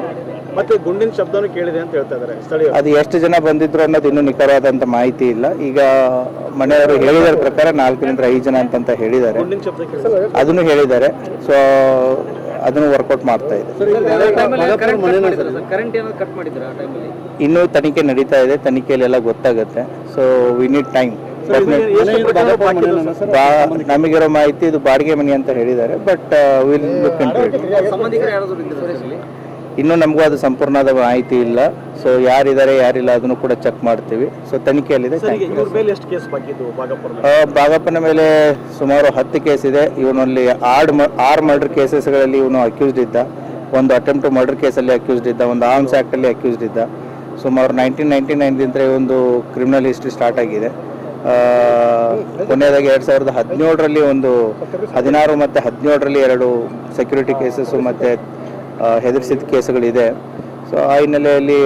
ಮತ್ತೆ ಗುಂಡಿನ ಶಬ್ದನೂ ಕೇಳಿದೆ ಅಂತ ಹೇಳ್ತಾ ಇದ್ದಾರೆ ಸ್ಥಳೀಯರು. ಅದು ಎಷ್ಟು ಜನ ಬಂದಿದ್ರು ಅನ್ನೋದು ಇನ್ನೂ ನಿಖರವಾದಂತ ಮಾಹಿತಿ ಇಲ್ಲ. ಈಗ ಮನೆಯವರು ಹೇಳಿದ ಪ್ರಕಾರ 4 ರಿಂದ 5 ಜನ ಅಂತ ಹೇಳಿದ್ದಾರೆ, ಗುಂಡಿನ ಶಬ್ದ ಕೇಳಿದೆ ಅದನ್ನು ಹೇಳಿದ್ದಾರೆ. ಸೊ ಅದನ್ನು ವರ್ಕೌಟ್ ಮಾಡ್ತಾ ಇದೆ. ಇನ್ನೂ ತನಿಖೆ ನಡೀತಾ ಇದೆ. ತನಿಖೆಯಲ್ಲಿ ಎಲ್ಲ ಗೊತ್ತಾಗುತ್ತೆ. So we need time. ನಮಗಿರೋ ಮಾಹಿತಿ ಇದು ಬಾಡಿಗೆ ಮನೆ ಅಂತ ಹೇಳಿದ್ದಾರೆ. But will look into it. ಇನ್ನೂ ನಮಗೂ ಅದು ಸಂಪೂರ್ಣವಾದ ಮಾಹಿತಿ ಇಲ್ಲ. ಸೊ ಯಾರಿದ್ದಾರೆ ಯಾರಿಲ್ಲ ಅದನ್ನು ಕೂಡ ಚೆಕ್ ಮಾಡ್ತೀವಿ. ಸೊ ತನಿಖೆಯಲ್ಲಿದೆ. ಬಾಗಪ್ಪನ ಮೇಲೆ ಸುಮಾರು 10 ಕೇಸ್ ಇದೆ. ಇವನಲ್ಲಿ 6 ಮರ್ಡರ್ ಕೇಸಸ್ಗಳಲ್ಲಿ ಇವನು ಅಕ್ಯೂಸ್ಡ್ ಇದ್ದ. ಒಂದು ಅಟೆಂಪ್ಟ್ ಟು ಮರ್ಡರ್ ಕೇಸಲ್ಲಿ ಅಕ್ಯೂಸ್ಡ್ ಇದ್ದ. ಒಂದು ಆರ್ಮ್ಸ್ ಆ್ಯಕ್ಟಲ್ಲಿ ಅಕ್ಯೂಸ್ಡ್ ಇದ್ದ. ಸುಮಾರು 1999ದಿಂದ ಒಂದು ಕ್ರಿಮಿನಲ್ ಹಿಸ್ಟ್ರಿ ಸ್ಟಾರ್ಟ್ ಆಗಿದೆ. ಕೊನೆಯದಾಗಿ 2017ರಲ್ಲಿ ಒಂದು 16 ಮತ್ತು 17ರಲ್ಲಿ 2 ಸೆಕ್ಯೂರಿಟಿ ಕೇಸಸ್ಸು ಮತ್ತು ಹೆದರಿಸಿದ ಕೇಸುಗಳಿದೆ. ಸೊ ಆ ಹಿನ್ನೆಲೆಯಲ್ಲಿ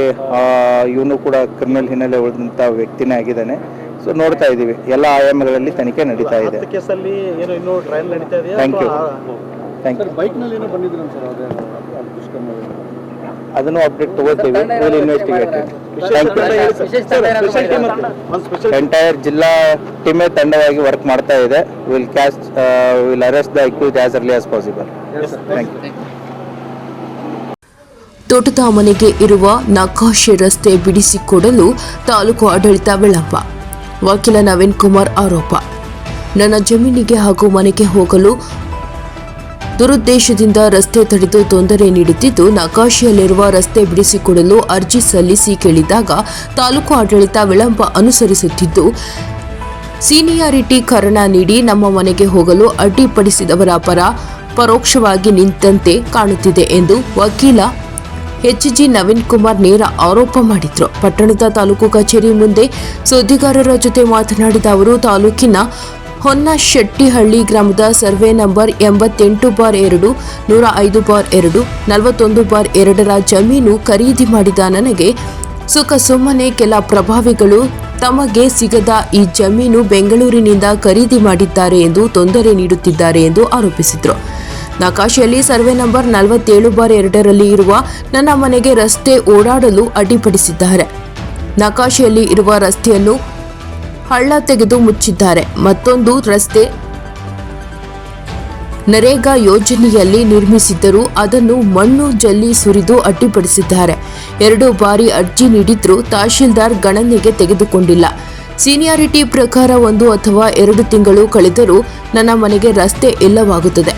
ಇವನು ಕೂಡ ಕ್ರಿಮಿನಲ್ ಹಿನ್ನೆಲೆ ಉಳಿದಂಥ ವ್ಯಕ್ತಿನೇ ಆಗಿದ್ದಾನೆ. ಸೊ ನೋಡ್ತಾ ಇದ್ದೀವಿ, ಎಲ್ಲ ಆಯಾಮಗಳಲ್ಲಿ ತನಿಖೆ ನಡೀತಾ ಇದೆ. Thank you. ಅದನ್ನು ಅಪ್ಡೇಟ್ ತಗೋತೀವಿ. ಎಂಟೈರ್ ಜಿಲ್ಲಾ ಟೀಮೇ ತಂಡವಾಗಿ ವರ್ಕ್ ಮಾಡ್ತಾ ಇದೆ. Will arrest the accused as early as possible. Thank you. ತೋಟದ ಮನೆಗೆ ಇರುವ ನಕಾಶೆ ರಸ್ತೆ ಬಿಡಿಸಿಕೊಡಲು ತಾಲೂಕು ಆಡಳಿತ ವಿಳಂಬ. ವಕೀಲ ನವೀನ್ ಕುಮಾರ್ ಆರೋಪ. ನನ್ನ ಜಮೀನಿಗೆ ಹಾಗೂ ಮನೆಗೆ ಹೋಗಲು ದುರುದ್ದೇಶದಿಂದ ರಸ್ತೆ ತಡೆದು ತೊಂದರೆ ನೀಡುತ್ತಿದ್ದು, ನಕಾಶೆಯಲ್ಲಿರುವ ರಸ್ತೆ ಬಿಡಿಸಿಕೊಡಲು ಅರ್ಜಿ ಸಲ್ಲಿಸಿ ಕೇಳಿದಾಗ ತಾಲೂಕು ಆಡಳಿತ ವಿಳಂಬ ಅನುಸರಿಸುತ್ತಿದ್ದು, ಸೀನಿಯಾರಿಟಿ ಕಾರಣ ನೀಡಿ ನಮ್ಮ ಮನೆಗೆ ಹೋಗಲು ಅಡ್ಡಿಪಡಿಸಿದವರ ಪರ ಪರೋಕ್ಷವಾಗಿ ನಿಂತಂತೆ ಕಾಣುತ್ತಿದೆ ಎಂದು ವಕೀಲ HG ನವೀನ್ ಕುಮಾರ್ ನೇರ ಆರೋಪ ಮಾಡಿದ್ರು. ಪಟ್ಟಣದ ತಾಲೂಕು ಕಚೇರಿ ಮುಂದೆ ಸುದ್ದಿಗಾರರ ಜೊತೆ ಮಾತನಾಡಿದ ಅವರು, ತಾಲೂಕಿನ ಹೊನ್ನಶೆಟ್ಟಿಹಳ್ಳಿ ಗ್ರಾಮದ ಸರ್ವೆ ನಂಬರ್ 88/2, 105/2, 41/2 ಜಮೀನು ಖರೀದಿ ಮಾಡಿದ ನನಗೆ ಸುಮ್ಮನೆ ಕೆಲ ಪ್ರಭಾವಿಗಳು ತಮಗೆ ಸಿಗದ ಈ ಜಮೀನು ಬೆಂಗಳೂರಿನಿಂದ ಖರೀದಿ ಮಾಡಿದ್ದಾರೆ ಎಂದು ತೊಂದರೆ ನೀಡುತ್ತಿದ್ದಾರೆ ಎಂದು ಆರೋಪಿಸಿದರು. ನಕಾಶೆಯಲ್ಲಿ ಸರ್ವೆ ನಂಬರ್ 47/2ರಲ್ಲಿ ಇರುವ ನನ್ನ ಮನೆಗೆ ರಸ್ತೆ ಓಡಾಡಲು ಅಡ್ಡಿಪಡಿಸಿದ್ದಾರೆ. ನಕಾಶೆಯಲ್ಲಿ ಇರುವ ರಸ್ತೆಯನ್ನು ಹಳ್ಳ ತೆಗೆದು ಮುಚ್ಚಿದ್ದಾರೆ. ಮತ್ತೊಂದು ರಸ್ತೆ ನರೇಗಾ ಯೋಜನೆಯಲ್ಲಿ ನಿರ್ಮಿಸಿದ್ದರೂ ಅದನ್ನು ಮಣ್ಣು ಜಲ್ಲಿ ಸುರಿದು ಅಡ್ಡಿಪಡಿಸಿದ್ದಾರೆ. 2 ಬಾರಿ ಅರ್ಜಿ ನೀಡಿದ್ರೂ ತಹಶೀಲ್ದಾರ್ ಗಣನೆಗೆ ತೆಗೆದುಕೊಂಡಿಲ್ಲ. ಸೀನಿಯಾರಿಟಿ ಪ್ರಕಾರ 1 ಅಥವಾ 2 ತಿಂಗಳು ಕಳೆದರೂ ನನ್ನ ಮನೆಗೆ ರಸ್ತೆ ಇಲ್ಲವಾಗುತ್ತದೆ.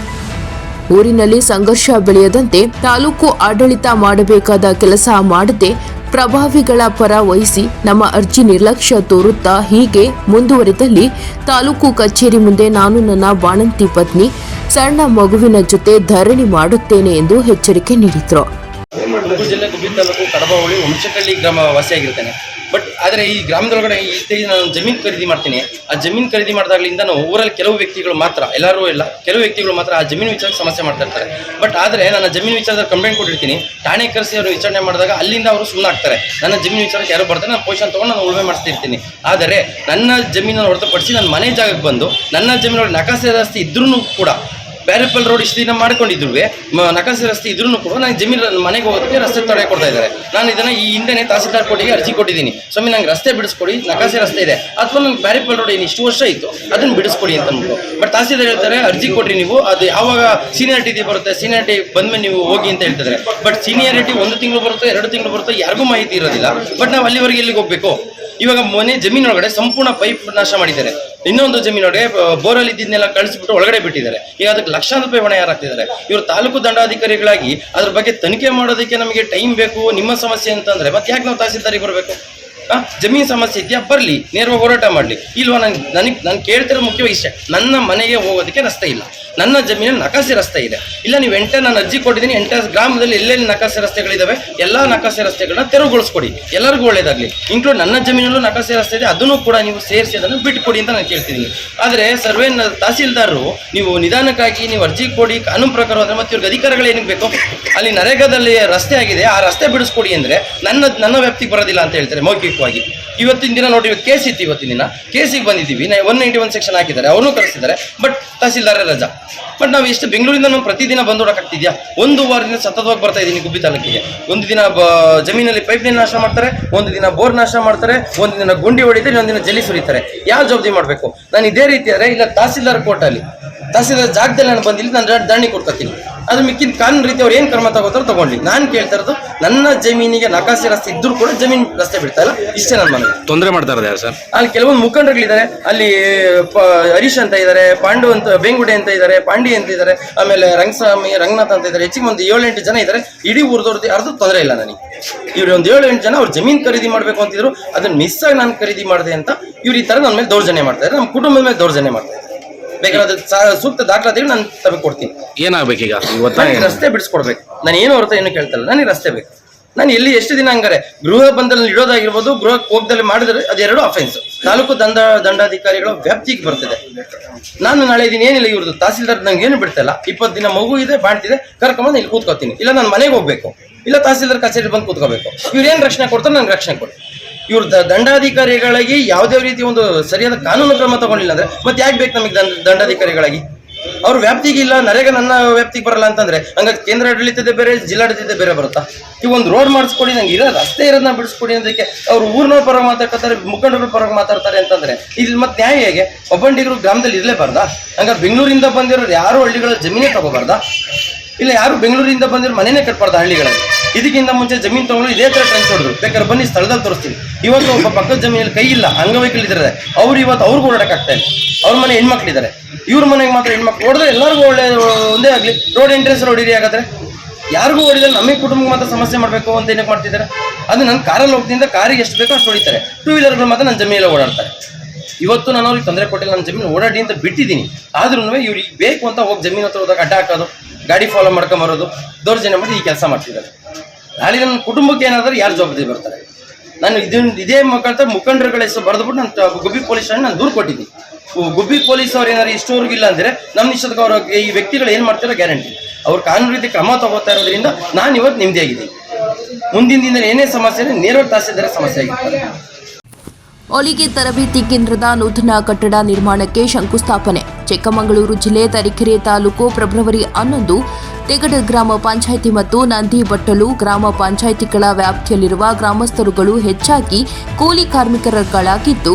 ಊರಿನಲ್ಲಿ ಸಂಘರ್ಷ ಬೆಳೆಯದಂತೆ ತಾಲೂಕು ಆಡಳಿತ ಮಾಡಬೇಕಾದ ಕೆಲಸ ಮಾಡದೆ ಪ್ರಭಾವಿಗಳ ಪರ ವಹಿಸಿ ನಮ್ಮ ಅರ್ಜಿ ನಿರ್ಲಕ್ಷ್ಯ ತೋರುತ್ತಾ ಹೀಗೆ ಮುಂದುವರಿದಲ್ಲಿ ತಾಲೂಕು ಕಚೇರಿ ಮುಂದೆ ನಾನು ನನ್ನ ಬಾಣಂತಿ ಪತ್ನಿ ಸಣ್ಣ ಮಗುವಿನ ಜೊತೆ ಧರಣಿ ಮಾಡುತ್ತೇನೆ ಎಂದು ಎಚ್ಚರಿಕೆ ನೀಡಿದರು. ತುಮಕೂರು ಜಿಲ್ಲೆ ಗುಬ್ಬಿ ತಾಲೂಕು ಕಡಬ ಹೋಳಿ ವಂಶಕಳ್ಳಿ ಗ್ರಾಮ ವಾಸಿಯಾಗಿರ್ತೇನೆ. ಬಟ್ ಆದರೆ ಈ ಗ್ರಾಮದೊಳಗಡೆ ಇತ್ತೀಚೆಗೆ ನಾನು ಜಮೀನು ಖರೀದಿ ಮಾಡ್ತೀನಿ. ಆ ಜಮೀನು ಖರೀದಿ ಮಾಡಿದಾಗಲಿಂದ ಊರಲ್ಲಿ ಕೆಲವು ವ್ಯಕ್ತಿಗಳು ಮಾತ್ರ, ಎಲ್ಲರೂ ಇಲ್ಲ, ಕೆಲವು ವ್ಯಕ್ತಿಗಳು ಮಾತ್ರ ಆ ಜಮೀನು ವಿಚಾರಕ್ಕೆ ಸಮಸ್ಯೆ ಮಾಡ್ತಾ ಇರ್ತಾರೆ. ಬಟ್ ಆದರೆ ನನ್ನ ಜಮೀನು ವಿಚಾರದಲ್ಲಿ ಕಂಪ್ಲೇಂಟ್ ಕೊಟ್ಟಿರ್ತೀನಿ. ಠಾಣೆ ಕರೆಸಿ ಅವರು ವಿಚಾರಣೆ ಮಾಡಿದಾಗ ಅಲ್ಲಿಂದ ಅವರು ಸುಮ್ಮನಾಗ್ತಾರೆ. ನನ್ನ ಜಮೀನು ವಿಚಾರಕ್ಕೆ ಯಾರು ಬರ್ತಾರೆ, ನಾನು ಪೊಸಿಷನ್ ತೊಗೊಂಡು ನಾನು ಉಳುಮೆ ಮಾಡಿಸ್ತಿರ್ತೀನಿ. ಆದರೆ ನನ್ನ ಜಮೀನನ್ನು ಹೊರತುಪಡಿಸಿ ನನ್ನ ಮನೆ ಜಾಗಕ್ಕೆ ಬಂದು ನನ್ನ ಜಮೀನೊಳಗೆ ನಕಾಸೆ ರಸ್ತೆ ಇದ್ರೂ ಕೂಡ, ಬ್ಯಾರಿಪಲ್ ರೋಡ್ ಇಷ್ಟು ದಿನ ಮಾಡ್ಕೊಂಡಿದ್ರು, ನಕಾಸೆ ರಸ್ತೆ ಇದ್ರೂ ಕೂಡ ನಾನು ಜಮೀನು ಮನೆಗೆ ಹೋಗೋದಕ್ಕೆ ರಸ್ತೆ ತಡೆ ಕೊಡ್ತಾ ಇದ್ದಾರೆ. ನಾನು ಇದನ್ನು ಈ ಹಿಂದೆ ತಹಸೀಲ್ದಾರ್ ಕೋರ್ಟಿಗೆ ಅರ್ಜಿ ಕೊಟ್ಟಿದ್ದೀನಿ. ಸ್ವಾಮಿ ನಂಗೆ ರಸ್ತೆ ಬಿಡಿಸ್ಕೊಡಿ, ನಕಾಸೆ ರಸ್ತೆ ಇದೆ, ಅಥವಾ ನಂಗೆ ಬ್ಯಾರಿಪಲ್ ರೋಡ್ ಏನು ಇಷ್ಟು ವರ್ಷ ಇತ್ತು ಅದನ್ನು ಬಿಡಿಸ್ಕೊಡಿ ಅಂತ ಅಂದ್ಬಿಟ್ಟು. ಬಟ್ ತಹಸೀಲ್ದಾರ್ ಹೇಳ್ತಾರೆ ಅರ್ಜಿ ಕೊಡ್ರಿ ನೀವು, ಅದು ಯಾವಾಗ ಸೀನಿಯಾರಿಟಿ ಬರುತ್ತೆ, ಸೀನಿಯಾರಿಟಿ ಬಂದ್ಮೇಲೆ ನೀವು ಹೋಗಿ ಅಂತ ಹೇಳ್ತಿದ್ದಾರೆ. ಬಟ್ ಸೀನಿಯಾರಿಟಿ 1 ತಿಂಗಳು ಬರುತ್ತೆ, 2 ತಿಂಗಳು ಬರುತ್ತೆ, ಯಾರಿಗೂ ಮಾಹಿತಿ ಇರೋದಿಲ್ಲ. ಬಟ್ ನಾವು ಅಲ್ಲಿವರೆಗೆ ಎಲ್ಲಿಗೆ ಹೋಗ್ಬೇಕು? ಇವಾಗ ಮನೆ ಜಮೀನೊಳಗಡೆ ಸಂಪೂರ್ಣ ಪೈಪ್ ನಾಶ ಮಾಡಿದ್ದಾರೆ. ಇನ್ನೊಂದು ಜಮೀನೊಳಗೆ ಬೋರಲ್ಲಿ ಇದ್ದಿದ್ದನ್ನೆಲ್ಲ ಕಳಿಸ್ಬಿಟ್ಟು ಒಳಗಡೆ ಬಿಟ್ಟಿದ್ದಾರೆ. ಈಗ ಅದಕ್ಕೆ ಲಕ್ಷಾಂತರ ರೂಪಾಯಿ ಹೊಣೆ ಯಾರಾಗ್ತಿದ್ದಾರೆ. ಇವರು ತಾಲೂಕು ದಂಡಾಧಿಕಾರಿಗಳಾಗಿ ಅದ್ರ ಬಗ್ಗೆ ತನಿಖೆ ಮಾಡೋದಕ್ಕೆ ನಮಗೆ ಟೈಮ್ ಬೇಕು. ನಿಮ್ಮ ಸಮಸ್ಯೆ ಅಂತಂದ್ರೆ ಮತ್ತೆ ಯಾಕೆ ನಾವು ತಹಸೀಲ್ದಾರಿಗೆ ಬರಬೇಕು? ಜಮೀನು ಸಮಸ್ಯೆ ಇದೆಯಾ, ಬರಲಿ, ನೇರವಾಗಿ ಹೋರಾಟ ಮಾಡಲಿ. ಇಲ್ವಾ? ನಾನು ಕೇಳ್ತಿರೋ ಮುಖ್ಯವಾಗಿ ಇಷ್ಟೇ, ನನ್ನ ಮನೆಗೆ ಹೋಗೋದಕ್ಕೆ ರಸ್ತೆ ಇಲ್ಲ. ನನ್ನ ಜಮೀನಲ್ಲಿ ನಕಾಸೆ ರಸ್ತೆ ಇದೆ. ಇಲ್ಲ ನೀವು ನಾನು ಅರ್ಜಿ ಕೊಟ್ಟಿದ್ದೀನಿ, ಗ್ರಾಮದಲ್ಲಿ ಎಲ್ಲೆಲ್ಲಿ ನಕಾಸೆ ರಸ್ತೆಗಳಿದಾವೆ ಎಲ್ಲ ನಕಾಸೆ ರಸ್ತೆಗಳನ್ನ ತೆರವುಗೊಳಿಸ್ಕೊಡಿ, ಎಲ್ಲರಿಗೂ ಒಳ್ಳೇದಾಗ್ಲಿ. ಇನ್ಕ್ಲೂಡ್ ನನ್ನ ಜಮೀನಲ್ಲೂ ನಕಾಸೆ ರಸ್ತೆ ಇದೆ, ಅದನ್ನು ಕೂಡ ನೀವು ಸೇರಿಸಿ ಅದನ್ನು ಬಿಟ್ಟುಕೊಡಿ ಅಂತ ನಾನು ಕೇಳ್ತಿದ್ದೀನಿ. ಆದರೆ ತಹಸೀಲ್ದಾರರು ನೀವು ನಿಧಾನಕ್ಕಾಗಿ ನೀವು ಅರ್ಜಿ ಕೊಡಿ ಕಾನೂನು ಪ್ರಕಾರ ಹೋದ್ರೆ ಮತ್ತೆ ಇವ್ರಿಗೆ ಅಧಿಕಾರಗಳು ಏನಕ್ಕೆ ಬೇಕು? ಅಲ್ಲಿ ನರೇಗಾದಲ್ಲಿ ರಸ್ತೆ ಆಗಿದೆ, ಆ ರಸ್ತೆ ಬಿಡಿಸ್ಕೊಡಿ ಅಂದರೆ ನನ್ನ ವ್ಯಾಪ್ತಿಗೆ ಬರೋದಿಲ್ಲ ಅಂತ ಹೇಳ್ತಾರೆ ಮೌಖಿಕವಾಗಿ. ಇವತ್ತಿನ ದಿನ ನೋಡಿ, ಕೇಸ್ ಇತ್ತು, ಇವತ್ತಿನ ದಿನ ಕೇಸಿಗೆ ಬಂದಿದ್ದೀವಿ. 191 ಸೆಕ್ಷನ್ ಹಾಕಿದ್ದಾರೆ, ಅವ್ರನ್ನೂ ಕಳಿಸಿದ್ದಾರೆ, ಬಟ್ ತಹಸೀಲ್ದಾರ ರಜಾ. ಬಟ್ ನಾವು ಎಷ್ಟು ಬೆಂಗಳೂರಿಂದ ನಾವು ಪ್ರತಿದಿನ ಬಂದು ನೋಡೋಕ್ಕಾಗ್ತಿದ್ಯಾ? 1 ವಾರದಿಂದ ಸತತವಾಗಿ ಬರ್ತಾ ಇದ್ದೀನಿ ಗುಬ್ಬಿ ತಾಲೂಕಿಗೆ. ಒಂದು ದಿನ ಜಮೀನಲ್ಲಿ ಪೈಪ್ಲೈನ್ ನಾಶ ಮಾಡ್ತಾರೆ, ಒಂದು ದಿನ ಬೋರ್ ನಾಶ ಮಾಡ್ತಾರೆ, ಒಂದು ದಿನ ಗುಂಡಿ ಹೊಡಿತಾರೆ, ಇನ್ನೊಂದು ದಿನ ಜಲ್ಲಿ ಸುರಿತಾರೆ. ಯಾವ ಜವಾಬ್ದಾರಿ ಮಾಡಬೇಕು? ನಾನು ಇದೇ ರೀತಿ ಆದರೆ ಇಲ್ಲ ತಹಸೀಲ್ದಾರ್ ಕೋರ್ಟಲ್ಲಿ ತಹಸೀಲ್ದಾರ್ ಜಾಗದಲ್ಲಿ ನಾನು ಬಂದಿಲ್ಲ, ನಾನು ದಂಡಿ ಕೊಡ್ತೀನಿ. ಅದು ಮಿಕ್ಕಿದ ಕಾನೂನು ರೀತಿ ಅವ್ರು ಏನು ಕ್ರಮ ತಗೋತಾರೋ ತಗೊಂಡ್ಲಿ. ನಾನು ಕೇಳ್ತಾ ಇರೋದು ನನ್ನ ಜಮೀನಿಗೆ ನಕಾಸೆ ರಸ್ತೆ ಇದ್ರೂ ಕೂಡ ಜಮೀನು ರಸ್ತೆ ಬಿಡ್ತಾ ಇಲ್ಲ, ಇಷ್ಟೇ ನನ್ನ ಮನೆ. ತೊಂದರೆ ಮಾಡ್ತಾ ಇರೋದು ಯಾರು ಸರ್? ಅಲ್ಲಿ ಕೆಲವೊಂದು ಮುಖಂಡರುಗಳಿದ್ದಾರೆ, ಅಲ್ಲಿ ಹರೀಶ್ ಅಂತ ಇದ್ದಾರೆ, ಪಾಂಡು ಅಂತ, ಬೇಂಗುಡೆ ಅಂತ ಇದ್ದಾರೆ, ಪಾಂಡಿ ಅಂತ ಇದ್ದಾರೆ, ಆಮೇಲೆ ರಂಗಸ್ವಾಮಿ, ರಂಗನಾಥ್ ಅಂತ ಇದ್ದಾರೆ. ಹೆಚ್ಚಿಗೆ ಒಂದು 7-8 ಜನ ಇದ್ದಾರೆ. ಇಡೀ ಊರ್ದವ್ರದ್ದು ಯಾರ್ದು ತೊಂದರೆ ಇಲ್ಲ ನನಗೆ. ಇವ್ರು ಒಂದು 7-8 ಜನ ಅವ್ರು ಜಮೀನು ಖರೀದಿ ಮಾಡಬೇಕು ಅಂತಿದ್ರು, ಅದನ್ನ ಮಿಸ್ ಆಗಿ ನಾನು ಖರೀದಿ ಮಾಡಿದೆ ಅಂತ ಇವ್ರು ಈ ಥರ ನನ್ನ ಮೇಲೆ ದೌರ್ಜನ್ಯ ಮಾಡ್ತಾ ಇದ್ದಾರೆ, ನಮ್ಮ ಕುಟುಂಬದ ಮೇಲೆ ದೌರ್ಜನ್ಯ ಮಾಡ್ತಾ ಇದ್ದಾರೆ. ಬೇಕಾದ್ರೆ ಸೂಕ್ತ ದಾಖಲಾತಿಗಳು ನಾನು ತಮಗೆ ಕೊಡ್ತೀನಿ. ಏನಾಗಬೇಕೀಗ? ರಸ್ತೆ ಬಿಡಿಸ್ಕೊಡ್ಬೇಕು. ನಾನು ಏನು ಹೊರತ ಏನು ಕೇಳ್ತಲ್ಲ, ನನಗೆ ರಸ್ತೆ ಬೇಕು. ನಾನು ಎಲ್ಲಿ ಎಷ್ಟು ದಿನ ಹಂಗಾರೆ ಗೃಹ ಬಂಧನಲ್ಲಿ ಇಡೋದಾಗಿರ್ಬೋದು, ಗೃಹಕ್ಕೆ ಹೋಗದಲ್ಲಿ ಮಾಡಿದ್ರೆ ಅದೆರಡು ಅಫೆನ್ಸ್ ತಾಲೂಕು ದಂಡಾಧಿಕಾರಿಗಳ ವ್ಯಾಪ್ತಿಗೆ ಬರ್ತದೆ. ನಾನು ನಾಳೆ ದಿನ ಏನಿಲ್ಲ, ಇವ್ರದ್ದು ತಹಸೀಲ್ದಾರ್ ನಂಗೆ ಏನು ಬಿಡ್ತಲ್ಲ, 20 ದಿನ ಮಗು ಇದೆ, ಬಾಣ್ತಿದೆ, ಕರ್ಕೊಂಬಂದು ಇಲ್ಲಿ ಕೂತ್ಕೋತೀನಿ. ಇಲ್ಲ ನಾನು ಮನೆಗೆ ಹೋಗ್ಬೇಕು, ಇಲ್ಲ ತಹಸೀಲ್ದಾರ್ ಕಚೇರಿ ಬಂದು ಕೂತ್ಕೋಬೇಕು. ಇವ್ರು ಏನು ರಕ್ಷಣೆ ಕೊಡ್ತಾರೆ, ನಂಗೆ ರಕ್ಷಣೆ ಕೊಡಿ. ಇವ್ರ ದಂಡಾಧಿಕಾರಿಗಳಿಗೆ ಯಾವುದೇ ರೀತಿ ಒಂದು ಸರಿಯಾದ ಕಾನೂನು ಕ್ರಮ ತಗೊಂಡಿಲ್ಲ ಅಂದ್ರೆ ಮತ್ತೆ ಯಾಕೆ ಬೇಕು ನಮಗೆ ದಂಡಾಧಿಕಾರಿಗಳಾಗಿ? ಅವ್ರ ವ್ಯಾಪ್ತಿಗೆ ಇಲ್ಲ, ನರೇಗಾ ನನ್ನ ವ್ಯಾಪ್ತಿಗೆ ಬರಲ್ಲ ಅಂತಂದ್ರೆ ಹಂಗಾಗಿ ಕೇಂದ್ರ ಆಡಳಿತದ ಬೇರೆ, ಜಿಲ್ಲಾಡಳಿತದ ಬೇರೆ ಬರುತ್ತಾ? ಈಗ ಒಂದು ರೋಡ್ ಮಾಡಿಸ್ಕೊಡಿ, ನಂಗೆ ಇರೋ ರಸ್ತೆ ಇರೋದನ್ನ ಬಿಡಿಸ್ಕೊಡಿ ಅದಕ್ಕೆ ಅವ್ರು ಊರಿನವ್ರ ಪರವಾಗಿ ಮಾತಾಡ್ತಾರೆ, ಮುಖಂಡರ ಪರವಾಗಿ ಮಾತಾಡ್ತಾರೆ ಅಂತಂದ್ರೆ ಇಲ್ಲಿ ಮತ್ತೆ ನ್ಯಾಯ ಹೇಗೆ? ಒಬ್ಬಂಡಿಗರು ಗ್ರಾಮದಲ್ಲಿ ಇರಲೇಬಾರ್ದಾ? ಹಂಗಾರೆ ಬೆಂಗಳೂರಿಂದ ಬಂದಿರೋರು ಯಾರು ಹಳ್ಳಿಗಳ ಜಮೀನೇ ತಗೋಬಾರ್ದಾ? ಇಲ್ಲ ಯಾರು ಬೆಂಗಳೂರಿಂದ ಬಂದಿರೋ ಮನೆಯೇ ಕಟ್ಬಾರ್ದು ಹಳ್ಳಿಗಳಲ್ಲಿ? ಇದಕ್ಕಿಂತ ಮುಂಚೆ ಜಮೀನು ತಗೊಂಡು ಇದೇ ಥರ ಟ್ರೆಂಚ್ ಹೊಡೆದ್ರು. ಬೇಕಾದ್ರೆ ಬನ್ನಿ ಸ್ಥಳದಲ್ಲಿ ತೋರಿಸ್ತೀನಿ. ಇವತ್ತು ಒಬ್ಬ ಪಕ್ಕದ ಜಮೀನಲ್ಲಿ ಕೈ ಇಲ್ಲ, ಅಂಗವೈಕಲ್ಯರಿದ್ದಾರೆ, ಅವ್ರು ಇವತ್ತು ಅವ್ರಿಗೂ ಓಡಾಡಕ್ಕಾಗ್ತಾ ಇಲ್ಲ. ಅವ್ರ ಮನೆ ಹೆಣ್ಮಕ್ಳಿದ್ದಾರೆ, ಇವ್ರ ಮನೆಗೆ ಮಾತ್ರ ಹೆಣ್ಮಕ್ಳು ಹೊಡೆದ್ರೆ ಎಲ್ಲರಿಗೂ ಒಂದೇ ಆಗಲಿ. ರೋಡ್ ಎಂಟ್ರೆನ್ಸ್ ಹೊಡಿರಿ, ಹಾಗಾದ್ರೆ ಯಾರಿಗೂ ಹೊಡಿದ್ರೆ ನಮಗೆ ಕುಟುಂಬಕ್ಕೆ ಮಾತ್ರ ಸಮಸ್ಯೆ ಮಾಡಬೇಕು ಅಂತ ಏನಕ್ಕೆ ಮಾಡ್ತಿದ್ದಾರೆ? ಅದು ನನ್ನ ಕಾರಲ್ಲಿ ಹೋಗ್ತಿದ್ದ ಕಾರಿಗೆ ಎಷ್ಟು ಬೇಕೋ ಅಷ್ಟು ಹೊಡಿತಾರೆ, 2 ವೀಲರ್ಗಳು ಮಾತ್ರ ನನ್ನ ಜಮೀನಲ್ಲಿ ಓಡಾಡ್ತಾರೆ. ಇವತ್ತು ನಾನು ಅವ್ರಿಗೆ ತೊಂದರೆ ಕೊಟ್ಟಿಲ್ಲ, ನನ್ನ ಜಮೀನು ಓಡಾಡಿ ಅಂತ ಬಿಟ್ಟಿದ್ದೀನಿ. ಆದ್ರೂ ಇವ್ರಿಗೆ ಬೇಕು ಅಂತ ಹೋಗಿ ಜಮೀನು ಹತ್ರ ಹೋದಾಗ ಅಡ್ಡ ಹಾಕೋದು, ಗಾಡಿ ಫಾಲೋ ಮಾಡ್ಕೊಂಬರೋದು, ದೌರ್ಜನ್ಯ ಮಾಡಿ ಈ ಕೆಲಸ ಮಾಡ್ತಿದ್ದಾರೆ. ನಾಳೆ ನನ್ನ ಕುಟುಂಬಕ್ಕೆ ಏನಾದರೂ ಯಾರು ಜವಾಬ್ದಾರಿ ಬರ್ತಾರೆ? ನಾನು ಇದೇ ಮುಖಂಡರುಗಳ ಹೆಸರು ಬರೆದ್ಬಿಟ್ಟು ನಾನು ಗುಬ್ಬಿ ಪೊಲೀಸ್ ಸ್ಟೇಷನ್ ನಾನು ದೂರು ಕೊಟ್ಟಿದ್ದೀನಿ. ಗುಬ್ಬಿ ಪೊಲೀಸ್ ಅವ್ರು ಏನಾದ್ರು ಇಷ್ಟವರೆಗೂ ಇಲ್ಲ ಅಂದರೆ ನಮ್ಮ ಇಷ್ಟಕ್ಕೆ ಅವ್ರ ಈ ವ್ಯಕ್ತಿಗಳು ಏನು ಮಾಡ್ತಾರೋ ಗ್ಯಾರಂಟಿ. ಅವ್ರು ಕಾನೂನು ರೀತಿ ಕ್ರಮ ತಗೋತಾ ಇರೋದ್ರಿಂದ ನಾನು ಇವತ್ತು ನೆಮ್ಮದಿಯಾಗಿದ್ದೀನಿ. ಮುಂದಿನ ದಿನ ಏನೇ ಸಮಸ್ಯೆ ಇದೆ ನೇರವಾಗಿ ತಹಸೀಲ್ದಾರ್ ಸಮಸ್ಯೆ ಆಗಿರ್ತಾರೆ. ಹೊಲಿಗೆ ತರಬೇತಿ ಕೇಂದ್ರದ ನೂತನ ಕಟ್ಟಡ ನಿರ್ಮಾಣಕ್ಕೆ ಶಂಕುಸ್ಥಾಪನೆ. ಚಿಕ್ಕಮಗಳೂರು ಜಿಲ್ಲೆ ತರೀಕೆರೆ ತಾಲೂಕು ಫೆಬ್ರವರಿ 11 ತೆಗಡ ಗ್ರಾಮ ಪಂಚಾಯಿತಿ ಮತ್ತು ನಂದಿಬಟ್ಟಲು ಗ್ರಾಮ ಪಂಚಾಯಿತಿಗಳ ವ್ಯಾಪ್ತಿಯಲ್ಲಿರುವ ಗ್ರಾಮಸ್ಥರುಗಳು ಹೆಚ್ಚಾಗಿ ಕೂಲಿ ಕಾರ್ಮಿಕರುಗಳಾಗಿದ್ದು,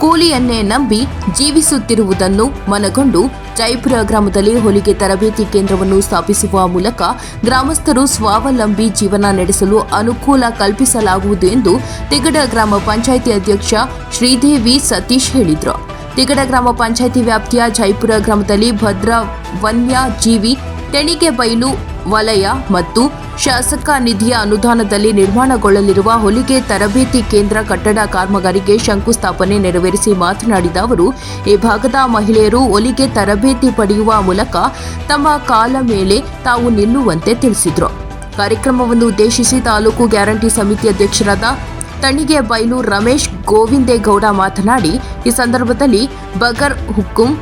ಕೂಲಿಯನ್ನೇ ನಂಬಿ ಜೀವಿಸುತ್ತಿರುವುದನ್ನು ಮನಗೊಂಡು ಜೈಪುರ ಗ್ರಾಮದಲ್ಲಿ ಹೊಲಿಗೆ ತರಬೇತಿ ಕೇಂದ್ರವನ್ನು ಸ್ಥಾಪಿಸುವ ಮೂಲಕ ಗ್ರಾಮಸ್ಥರು ಸ್ವಾವಲಂಬಿ ಜೀವನ ನಡೆಸಲು ಅನುಕೂಲ ಕಲ್ಪಿಸಲಾಗುವುದು ಎಂದು ತೆಗಡ ಗ್ರಾಮ ಪಂಚಾಯಿತಿ ಅಧ್ಯಕ್ಷ ಶ್ರೀದೇವಿ ಸತೀಶ್ ಹೇಳಿದರು. ತೆಗಡ ಗ್ರಾಮ ಪಂಚಾಯಿತಿ ವ್ಯಾಪ್ತಿಯ ಜೈಪುರ ಗ್ರಾಮದಲ್ಲಿ ಭದ್ರಾ ವನ್ಯಜೀವಿ ತೆಣಿಗೆಬೈಲು ವಲಯ ಮತ್ತು ಶಾಸಕ ನಿಧಿಯ ಅನುದಾನದಲ್ಲಿ ನಿರ್ಮಾಣಗೊಳ್ಳಲಿರುವ ಹೊಲಿಗೆ ತರಬೇತಿ ಕೇಂದ್ರ ಕಟ್ಟಡ ಕಾಮಗಾರಿಗೆ ಶಂಕುಸ್ಥಾಪನೆ ನೆರವೇರಿಸಿ ಮಾತನಾಡಿದ ಅವರು, ಈ ಭಾಗದ ಮಹಿಳೆಯರು ಹೊಲಿಗೆ ತರಬೇತಿ ಪಡೆಯುವ ಮೂಲಕ ತಮ್ಮ ಕಾಲ ಮೇಲೆ ತಾವು ನಿಲ್ಲುವಂತೆ ತಿಳಿಸಿದರು. ಕಾರ್ಯಕ್ರಮವನ್ನು ಉದ್ದೇಶಿಸಿ ತಾಲೂಕು ಗ್ಯಾರಂಟಿ ಸಮಿತಿ ಅಧ್ಯಕ್ಷರಾದ ತಣಿಗೆಬೈಲು ರಮೇಶ್ ಗೋವಿಂದೇಗೌಡ ಮಾತನಾಡಿ, ಈ ಸಂದರ್ಭದಲ್ಲಿ ಬಗರ್ ಹುಕುಂ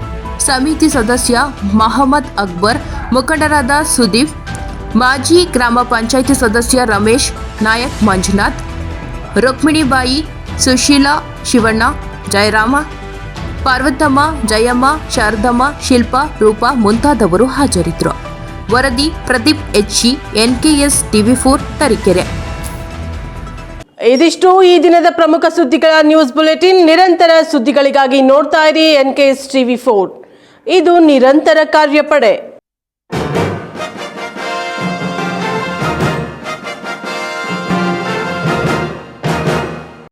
ಸಮಿತಿ ಸದಸ್ಯ ಮಹಮ್ಮದ್ ಅಕ್ಬರ್, ಮುಖಂಡರಾದ ಸುದೀಪ್, ಮಾಜಿ ಗ್ರಾಮ ಪಂಚಾಯಿತಿ ಸದಸ್ಯ ರಮೇಶ್ ನಾಯಕ್, ಮಂಜುನಾಥ್, ರುಕ್ಮಿಣಿಬಾಯಿ, ಸುಶೀಲಾ, ಶಿವಣ್ಣ, ಜಯರಾಮ, ಪಾರ್ವತಮ್ಮ, ಜಯಮ್ಮ, ಶಾರದಮ್ಮ, ಶಿಲ್ಪಾ, ರೂಪಾ ಮುಂತಾದವರು ಹಾಜರಿದ್ದರು. ವರದಿ Pradeep HC, NKS TV4 Tarikere. ಇದಿಷ್ಟು ಈ ದಿನದ ಪ್ರಮುಖ ಸುದ್ದಿಗಳ ನ್ಯೂಸ್ ಬುಲೆಟಿನ್. ನಿರಂತರ ಸುದ್ದಿಗಳಿಗಾಗಿ ನೋಡ್ತಾ ಇರಿ NKS TV4. ಇದು ನಿರಂತರ ಕಾರ್ಯಪಡೆ.